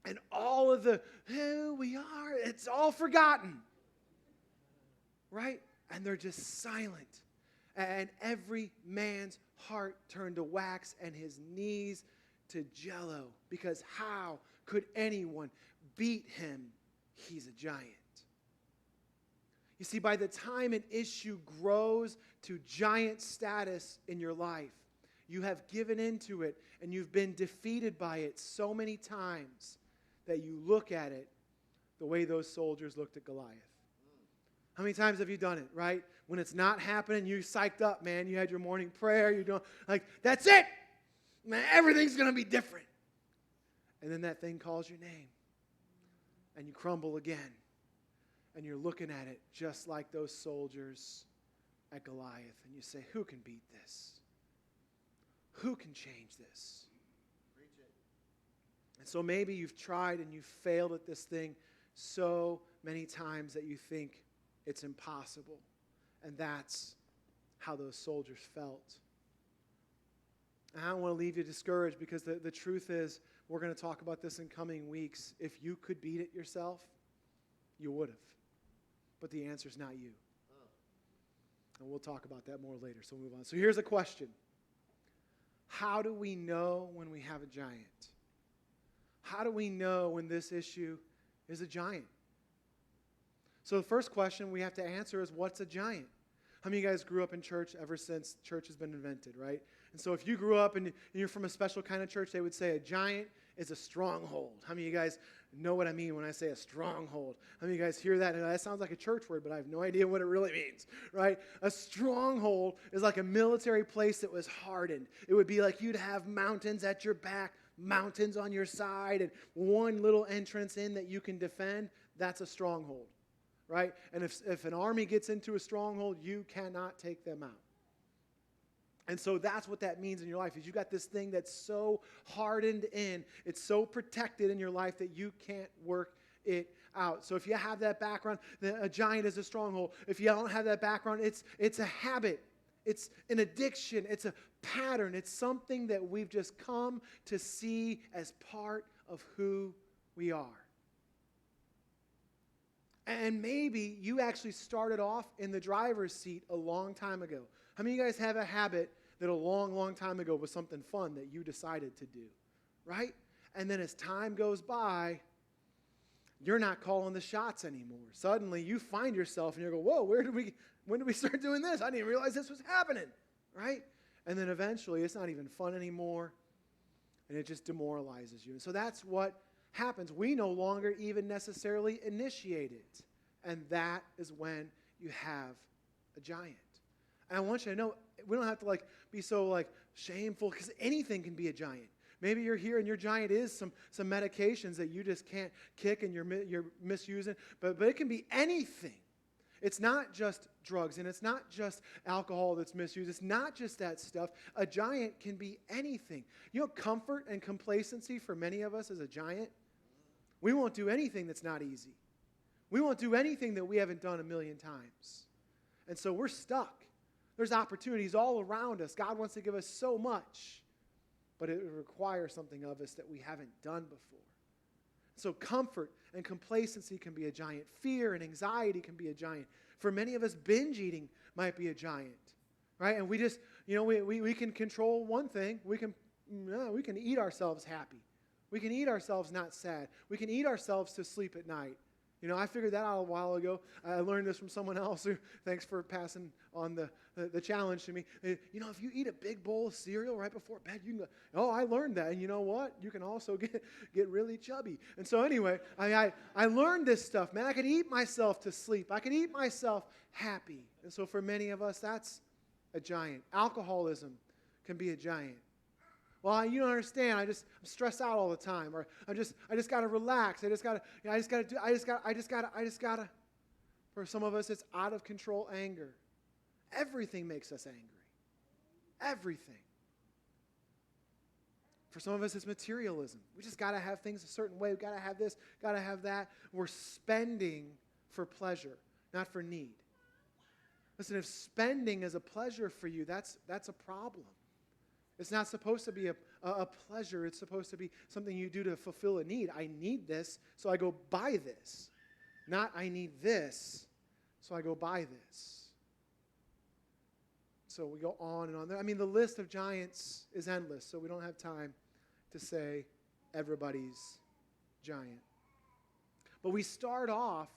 And all of the, who we are, it's all forgotten, right? And they're just silent. And every man's heart turned to wax and his knees to jello. Because how could anyone beat him? He's a giant. You see, by the time an issue grows to giant status in your life, you have given into it and you've been defeated by it so many times that you look at it the way those soldiers looked at Goliath. How many times have you done it, right? When it's not happening, you're psyched up, man. You had your morning prayer. You're doing, that's it. Man, everything's going to be different. And then that thing calls your name. And you crumble again. And you're looking at it just like those soldiers at Goliath. And you say, who can beat this? Who can change this? And so maybe you've tried and you've failed at this thing so many times that you think it's impossible. And that's how those soldiers felt. And I don't want to leave you discouraged because the truth is, we're going to talk about this in coming weeks. If you could beat it yourself, you would have. But the answer is not you. And we'll talk about that more later, so we'll move on. So here's a question. How do we know when we have a giant? How do we know when this issue is a giant? So the first question we have to answer is, what's a giant? How many of you guys grew up in church ever since church has been invented, right? And so if you grew up and you're from a special kind of church, they would say a giant is a stronghold. How many of you guys know what I mean when I say a stronghold? How many of you guys hear that? And that sounds like a church word, but I have no idea what it really means, right? A stronghold is like a military place that was hardened. It would be like you'd have mountains at your back, mountains on your side, and one little entrance in that you can defend. That's a stronghold. Right? And if an army gets into a stronghold, you cannot take them out. And so that's what that means in your life, is you got this thing that's so hardened in, it's so protected in your life that you can't work it out. So if you have that background, a giant is a stronghold. If you don't have that background, it's a habit. It's an addiction. It's a pattern. It's something that we've just come to see as part of who we are. And maybe you actually started off in the driver's seat a long time ago. How many of you guys have a habit that a long, long time ago was something fun that you decided to do, right? And then as time goes by, you're not calling the shots anymore. Suddenly you find yourself and you go, whoa, when did we start doing this? I didn't even realize this was happening, right? And then eventually it's not even fun anymore and it just demoralizes you. And so that's what happens. We no longer even necessarily initiate it. And that is when you have a giant. And I want you to know, we don't have to be so shameful, because anything can be a giant. Maybe you're here and your giant is some medications that you just can't kick and you're misusing, but it can be anything. It's not just drugs, and it's not just alcohol that's misused. It's not just that stuff. A giant can be anything. You know, comfort and complacency for many of us is a giant. We won't do anything that's not easy. We won't do anything that we haven't done a million times. And so we're stuck. There's opportunities all around us. God wants to give us so much, but it requires something of us that we haven't done before. So comfort and complacency can be a giant. Fear and anxiety can be a giant. For many of us, binge eating might be a giant, right? And we just, we can control one thing. We can eat ourselves happy. We can eat ourselves not sad. We can eat ourselves to sleep at night. I figured that out a while ago. I learned this from someone else. Thanks for passing on the challenge to me. If you eat a big bowl of cereal right before bed, you can go, oh, I learned that. And you know what? You can also get really chubby. And so anyway, I learned this stuff. Man, I could eat myself to sleep. I could eat myself happy. And so for many of us, that's a giant. Alcoholism can be a giant. Well, you don't understand. I'm stressed out all the time, or I just got to relax. I just got to. For some of us, it's out of control anger. Everything makes us angry. Everything. For some of us, it's materialism. We just got to have things a certain way. We got to have this, got to have that. We're spending for pleasure, not for need. Listen, if spending is a pleasure for you, that's a problem. It's not supposed to be a pleasure. It's supposed to be something you do to fulfill a need. I need this, so I go buy this. Not I need this, so I go buy this. So we go on and on. I mean, the list of giants is endless, so we don't have time to say everybody's giant. But we start off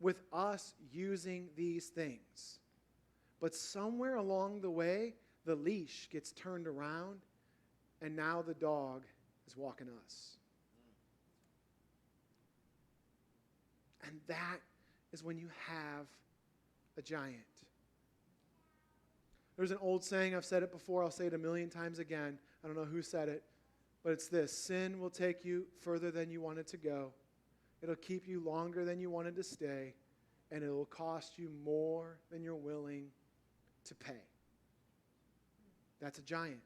with us using these things. But somewhere along the way, the leash gets turned around, and now the dog is walking us. And that is when you have a giant. There's an old saying, I've said it before, I'll say it a million times again. I don't know who said it, but it's this: sin will take you further than you wanted to go. It'll keep you longer than you wanted to stay, and it'll cost you more than you're willing to pay. That's a giant.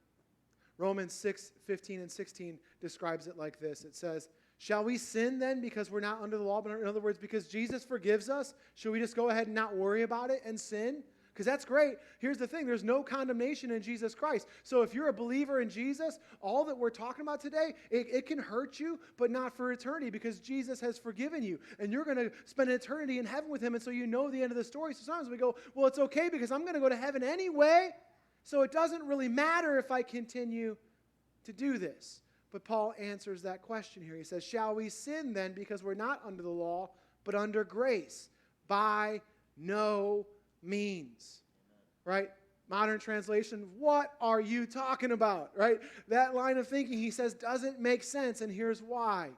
Romans 6:15 and 16 describes it like this. It says, shall we sin then because we're not under the law? But in other words, because Jesus forgives us, should we just go ahead and not worry about it and sin? Because that's great. Here's the thing. There's no condemnation in Jesus Christ. So if you're a believer in Jesus, all that we're talking about today, it can hurt you, but not for eternity, because Jesus has forgiven you. And you're going to spend an eternity in heaven with him. And so you know the end of the story. So sometimes we go, well, it's okay because I'm going to go to heaven anyway. So it doesn't really matter if I continue to do this. But Paul answers that question here. He says, shall we sin then because we're not under the law, but under grace? By no means. Right? Modern translation, what are you talking about? Right? That line of thinking, he says, doesn't make sense, and here's why.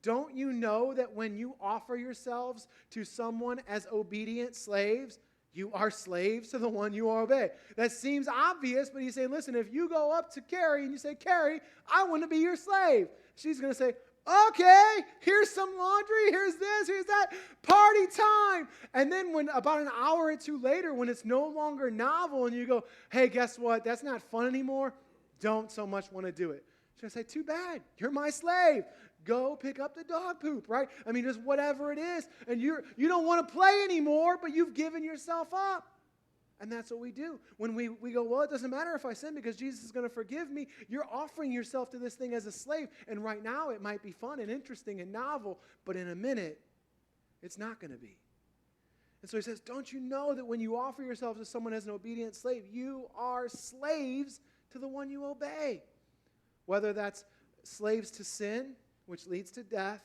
Don't you know that when you offer yourselves to someone as obedient slaves, you are slaves to the one you obey? That seems obvious, but he's saying, listen, if you go up to Carrie and you say, Carrie, I want to be your slave, she's going to say, okay, here's some laundry, here's this, here's that, party time. And then when about an hour or two later, when it's no longer novel and you go, hey, guess what? That's not fun anymore. Don't so much want to do it. She's going to say, too bad. You're my slave. Go pick up the dog poop, right? I mean, just whatever it is. And you don't want to play anymore, but you've given yourself up. And that's what we do. When we go, well, it doesn't matter if I sin because Jesus is going to forgive me. You're offering yourself to this thing as a slave. And right now it might be fun and interesting and novel, but in a minute, it's not going to be. And so he says, don't you know that when you offer yourself to someone as an obedient slave, you are slaves to the one you obey? Whether that's slaves to sin, which leads to death,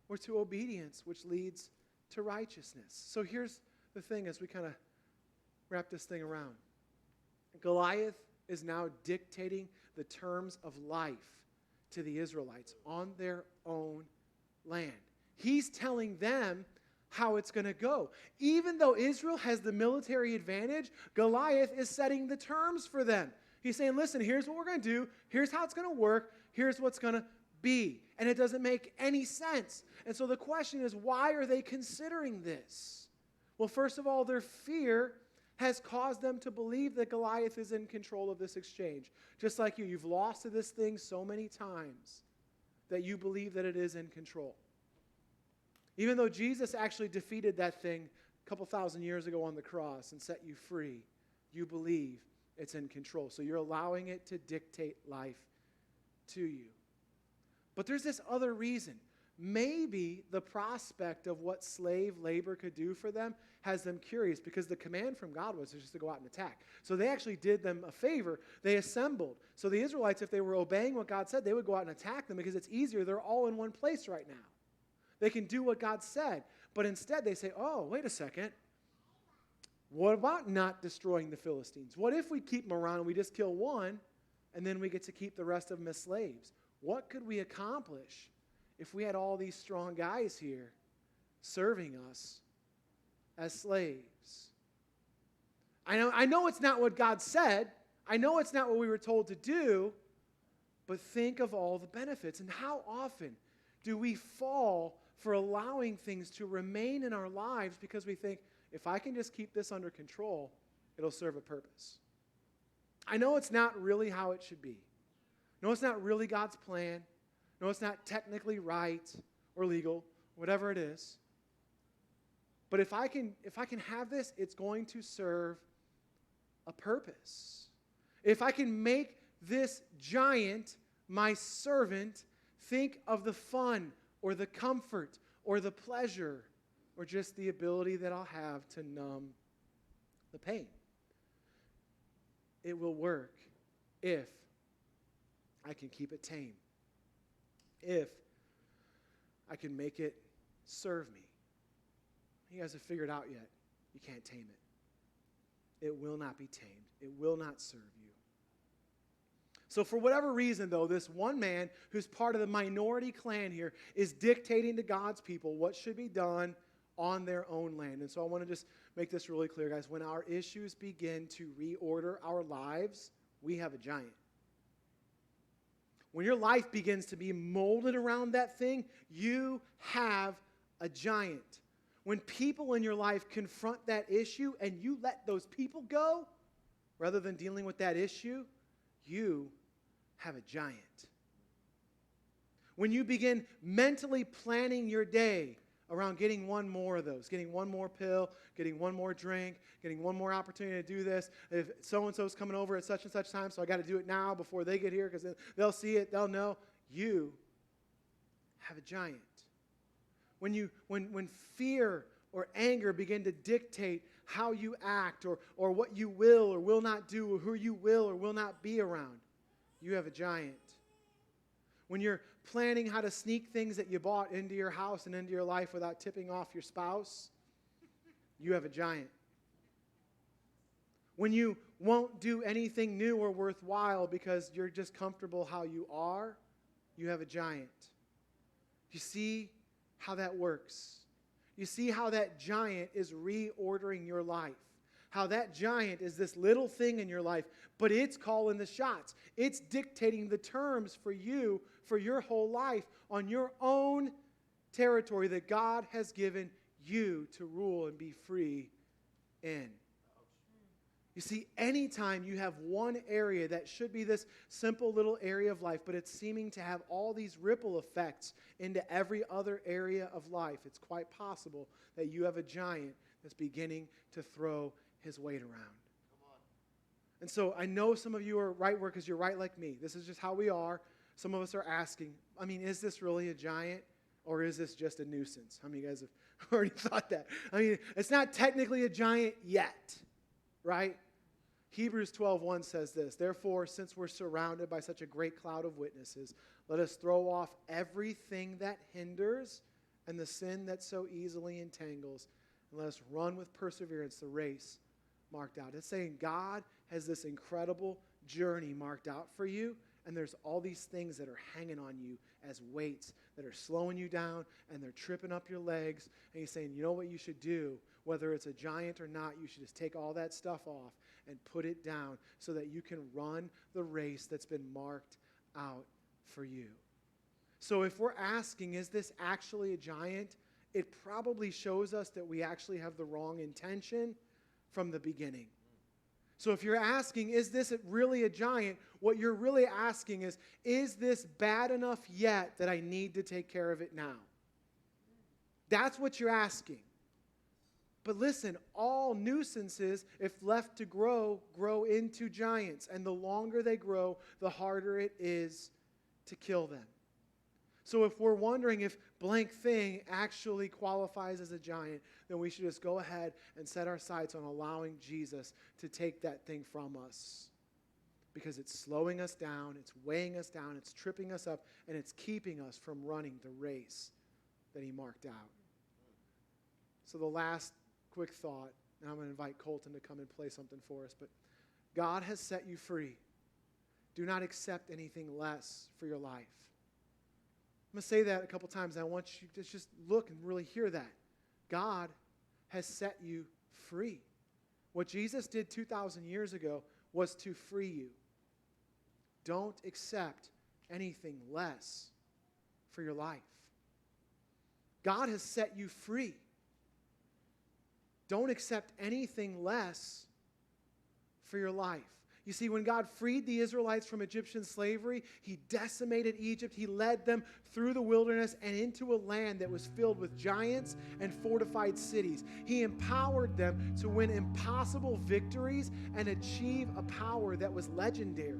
or to obedience, which leads to righteousness. So here's the thing as we kind of wrap this thing around. Goliath is now dictating the terms of life to the Israelites on their own land. He's telling them how it's going to go. Even though Israel has the military advantage, Goliath is setting the terms for them. He's saying, listen, here's what we're going to do. Here's how it's going to work. Here's what's going to be. And it doesn't make any sense. And so the question is, why are they considering this? Well, first of all, their fear has caused them to believe that Goliath is in control of this exchange. Just like you, you've lost to this thing so many times that you believe that it is in control. Even though Jesus actually defeated that thing a couple thousand years ago on the cross and set you free, you believe it's in control. So you're allowing it to dictate life to you. But there's this other reason. Maybe the prospect of what slave labor could do for them has them curious, because the command from God was just to go out and attack. So they actually did them a favor. They assembled. So the Israelites, if they were obeying what God said, they would go out and attack them because it's easier. They're all in one place right now. They can do what God said. But instead they say, oh, wait a second. What about not destroying the Philistines? What if we keep them around and we just kill one and then we get to keep the rest of them as slaves? What could we accomplish if we had all these strong guys here serving us as slaves? I know it's not what God said. I know it's not what we were told to do, but think of all the benefits. And how often do we fall for allowing things to remain in our lives because we think, if I can just keep this under control, it'll serve a purpose. I know it's not really how it should be. No, it's not really God's plan. No, it's not technically right or legal, whatever it is. But if I can have this, it's going to serve a purpose. If I can make this giant my servant, think of the fun or the comfort or the pleasure or just the ability that I'll have to numb the pain. It will work if I can keep it tame. If I can make it serve me. You guys have figured out yet, you can't tame it. It will not be tamed. It will not serve you. So for whatever reason, though, this one man who's part of the minority clan here is dictating to God's people what should be done on their own land. And so I want to just make this really clear, guys. When our issues begin to reorder our lives, we have a giant. When your life begins to be molded around that thing, you have a giant. When people in your life confront that issue and you let those people go, rather than dealing with that issue, you have a giant. When you begin mentally planning your day around getting one more of those, getting one more pill, getting one more drink, getting one more opportunity to do this. If so-and-so's coming over at such and such time, so I got to do it now before they get here because they'll see it, they'll know. You have a giant. When fear or anger begin to dictate how you act or what you will or will not do or who you will or will not be around, you have a giant. When you're planning how to sneak things that you bought into your house and into your life without tipping off your spouse, you have a giant. When you won't do anything new or worthwhile because you're just comfortable how you are, you have a giant. You see how that works? You see how that giant is reordering your life. How that giant is this little thing in your life, but it's calling the shots. It's dictating the terms for you, for your whole life, on your own territory that God has given you to rule and be free in. You see, anytime you have one area that should be this simple little area of life, but it's seeming to have all these ripple effects into every other area of life, it's quite possible that you have a giant that's beginning to throw his weight around. And so I know some of you are right where, because you're right like me. This is just how we are. Some of us are asking, is this really a giant or is this just a nuisance? How many of you guys have already thought that? It's not technically a giant yet, right? Hebrews 12:1 says this, "Therefore, since we're surrounded by such a great cloud of witnesses, let us throw off everything that hinders and the sin that so easily entangles, and let us run with perseverance the race marked out." It's saying God has this incredible journey marked out for you, and there's all these things that are hanging on you as weights that are slowing you down, and they're tripping up your legs, and he's saying, you know what you should do? Whether it's a giant or not, you should just take all that stuff off and put it down so that you can run the race that's been marked out for you. So if we're asking, is this actually a giant? it probably shows us that we actually have the wrong intention from the beginning. So if you're asking, is this really a giant? What you're really asking is this bad enough yet that I need to take care of it now? That's what you're asking. But listen, all nuisances, if left to grow into giants. And the longer they grow, the harder it is to kill them. So if we're wondering if blank thing actually qualifies as a giant, then we should just go ahead and set our sights on allowing Jesus to take that thing from us. Because it's slowing us down, it's weighing us down, it's tripping us up, and it's keeping us from running the race that he marked out. So the last quick thought, and I'm going to invite Colton to come and play something for us, but God has set you free. Do not accept anything less for your life. I'm going to say that a couple times. I want you to just look and really hear that. God has set you free. What Jesus did 2,000 years ago was to free you. Don't accept anything less for your life. God has set you free. Don't accept anything less for your life. You see, when God freed the Israelites from Egyptian slavery, he decimated Egypt. He led them through the wilderness and into a land that was filled with giants and fortified cities. He empowered them to win impossible victories and achieve a power that was legendary.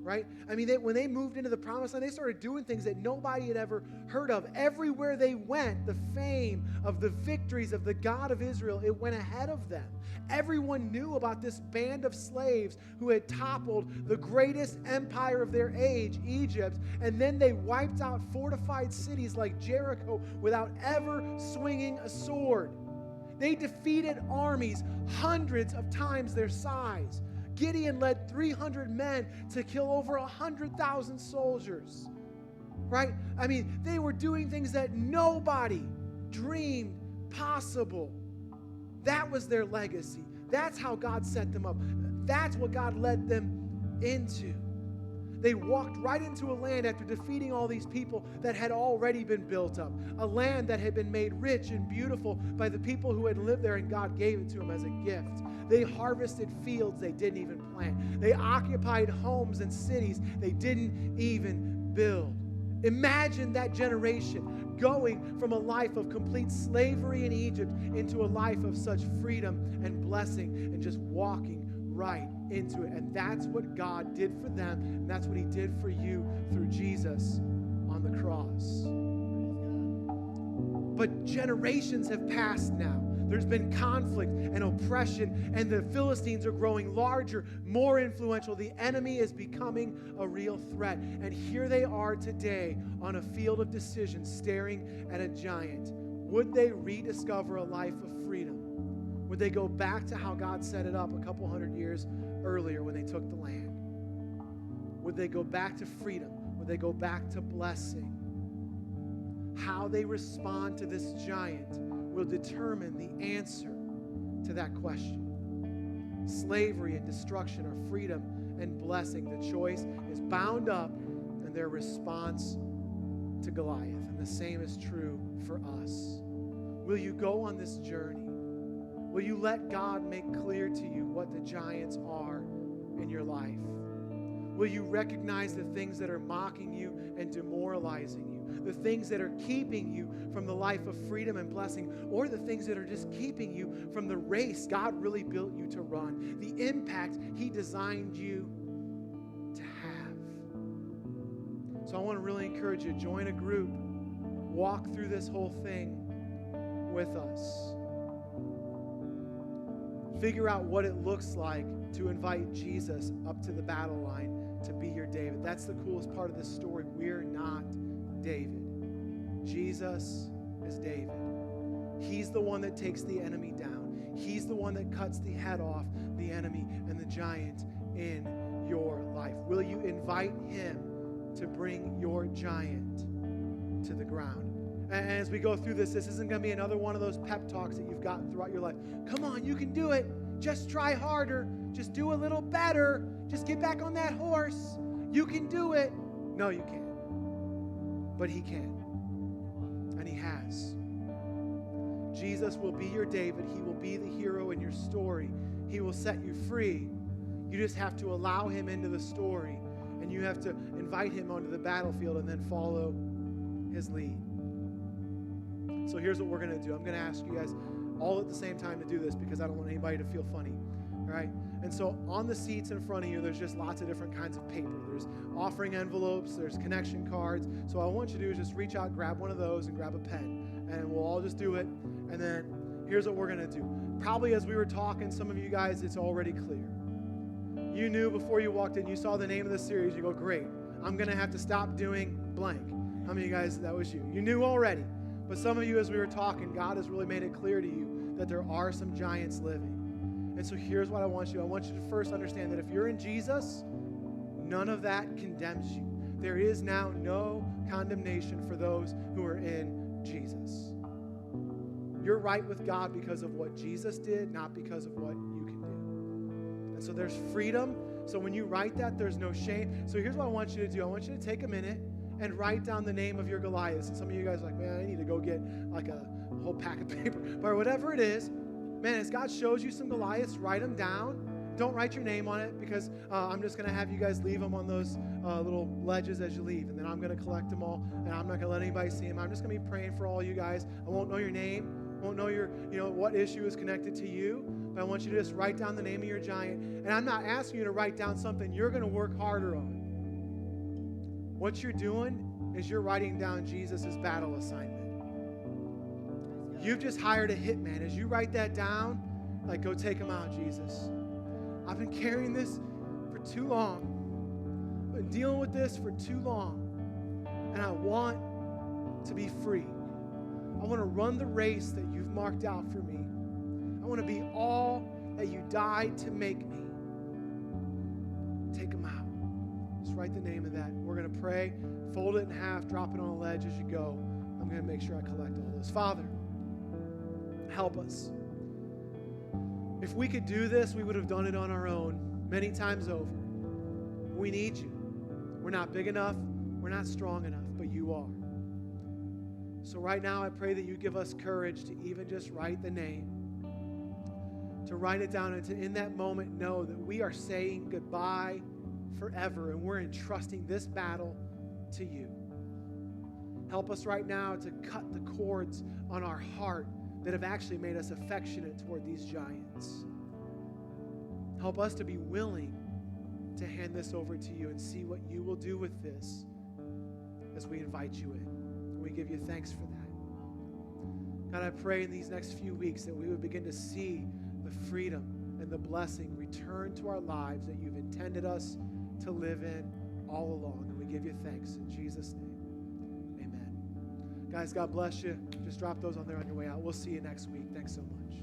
Right? I mean, when they moved into the promised land, they started doing things that nobody had ever heard of. Everywhere they went, the fame of the victories of the God of Israel, it went ahead of them. Everyone knew about this band of slaves who had toppled the greatest empire of their age, Egypt, and then they wiped out fortified cities like Jericho without ever swinging a sword. They defeated armies hundreds of times their size. Gideon led 300 men to kill over 100,000 soldiers, right? I mean, they were doing things that nobody dreamed possible. That was their legacy. That's how God set them up. That's what God led them into. They walked right into a land after defeating all these people that had already been built up. A land that had been made rich and beautiful by the people who had lived there, and God gave it to them as a gift. They harvested fields they didn't even plant. They occupied homes and cities they didn't even build. Imagine that generation going from a life of complete slavery in Egypt into a life of such freedom and blessing and just walking right into it. And that's what God did for them, and that's what he did for you through Jesus on the cross. But generations have passed now. There's been conflict and oppression, and the Philistines are growing larger, more influential. The enemy is becoming a real threat. And here they are today on a field of decision, staring at a giant. Would they rediscover a life of freedom? Would they go back to how God set it up a couple hundred years earlier when they took the land? Would they go back to freedom? Would they go back to blessing? How they respond to this giant will determine the answer to that question. Slavery and destruction, or freedom and blessing. The choice is bound up in their response to Goliath. And the same is true for us. Will you go on this journey? Will you let God make clear to you what the giants are in your life? Will you recognize the things that are mocking you and demoralizing you? The things that are keeping you from the life of freedom and blessing, or the things that are just keeping you from the race God really built you to run, the impact he designed you to have. So I want to really encourage you, join a group, walk through this whole thing with us. Figure out what it looks like to invite Jesus up to the battle line to be your David. That's the coolest part of this story. We're not David. Jesus is David. He's the one that takes the enemy down. He's the one that cuts the head off the enemy and the giant in your life. Will you invite him to bring your giant to the ground? And as we go through this isn't going to be another one of those pep talks that you've gotten throughout your life. Come on, you can do it. Just try harder. Just do a little better. Just get back on that horse. You can do it. No, you can't. But he can. And he has. Jesus will be your David. He will be the hero in your story. He will set you free. You just have to allow him into the story, and you have to invite him onto the battlefield and then follow his lead. So here's what we're going to do. I'm going to ask you guys all at the same time to do this because I don't want anybody to feel funny. All right? And so on the seats in front of you, there's just lots of different kinds of paper. There's offering envelopes, there's connection cards. So what I want you to do is just reach out, grab one of those, and grab a pen. And we'll all just do it. And then here's what we're going to do. Probably as we were talking, some of you guys, it's already clear. You knew before you walked in, you saw the name of the series, you go, great, I'm going to have to stop doing blank. How many of you guys, that was you? You knew already. But some of you, as we were talking, God has really made it clear to you that there are some giants living. And so here's what I want you to first understand that if you're in Jesus, none of that condemns you. There is now no condemnation for those who are in Jesus. You're right with God because of what Jesus did, not because of what you can do. And so there's freedom. So when you write that, there's no shame. So here's what I want you to do. I want you to take a minute and write down the name of your Goliath. And some of you guys are like, man, I need to go get like a whole pack of paper. But whatever it is, man, as God shows you some Goliaths, write them down. Don't write your name on it because I'm just going to have you guys leave them on those little ledges as you leave. And then I'm going to collect them all, and I'm not going to let anybody see them. I'm just going to be praying for all you guys. I won't know your name. I won't know your, what issue is connected to you. But I want you to just write down the name of your giant. And I'm not asking you to write down something you're going to work harder on. What you're doing is you're writing down Jesus' battle assignment. You've just hired a hitman. As you write that down, like, go take him out, Jesus. I've been carrying this for too long. I've been dealing with this for too long. And I want to be free. I want to run the race that you've marked out for me. I want to be all that you died to make me. Take him out. Just write the name of that. We're going to pray, fold it in half, drop it on a ledge as you go. I'm going to make sure I collect all those. Father, help us. If we could do this, we would have done it on our own many times over. We need you. We're not big enough. We're not strong enough, but you are. So right now, I pray that you give us courage to even just write the name, to write it down, and to, in that moment, know that we are saying goodbye forever, and we're entrusting this battle to you. Help us right now to cut the cords on our heart that have actually made us affectionate toward these giants. Help us to be willing to hand this over to you and see what you will do with this as we invite you in. We give you thanks for that. God, I pray in these next few weeks that we would begin to see the freedom and the blessing return to our lives that you've intended us to live in all along. And we give you thanks in Jesus' name. Amen. Guys, God bless you. Just drop those on there on your way out. We'll see you next week. Thanks so much.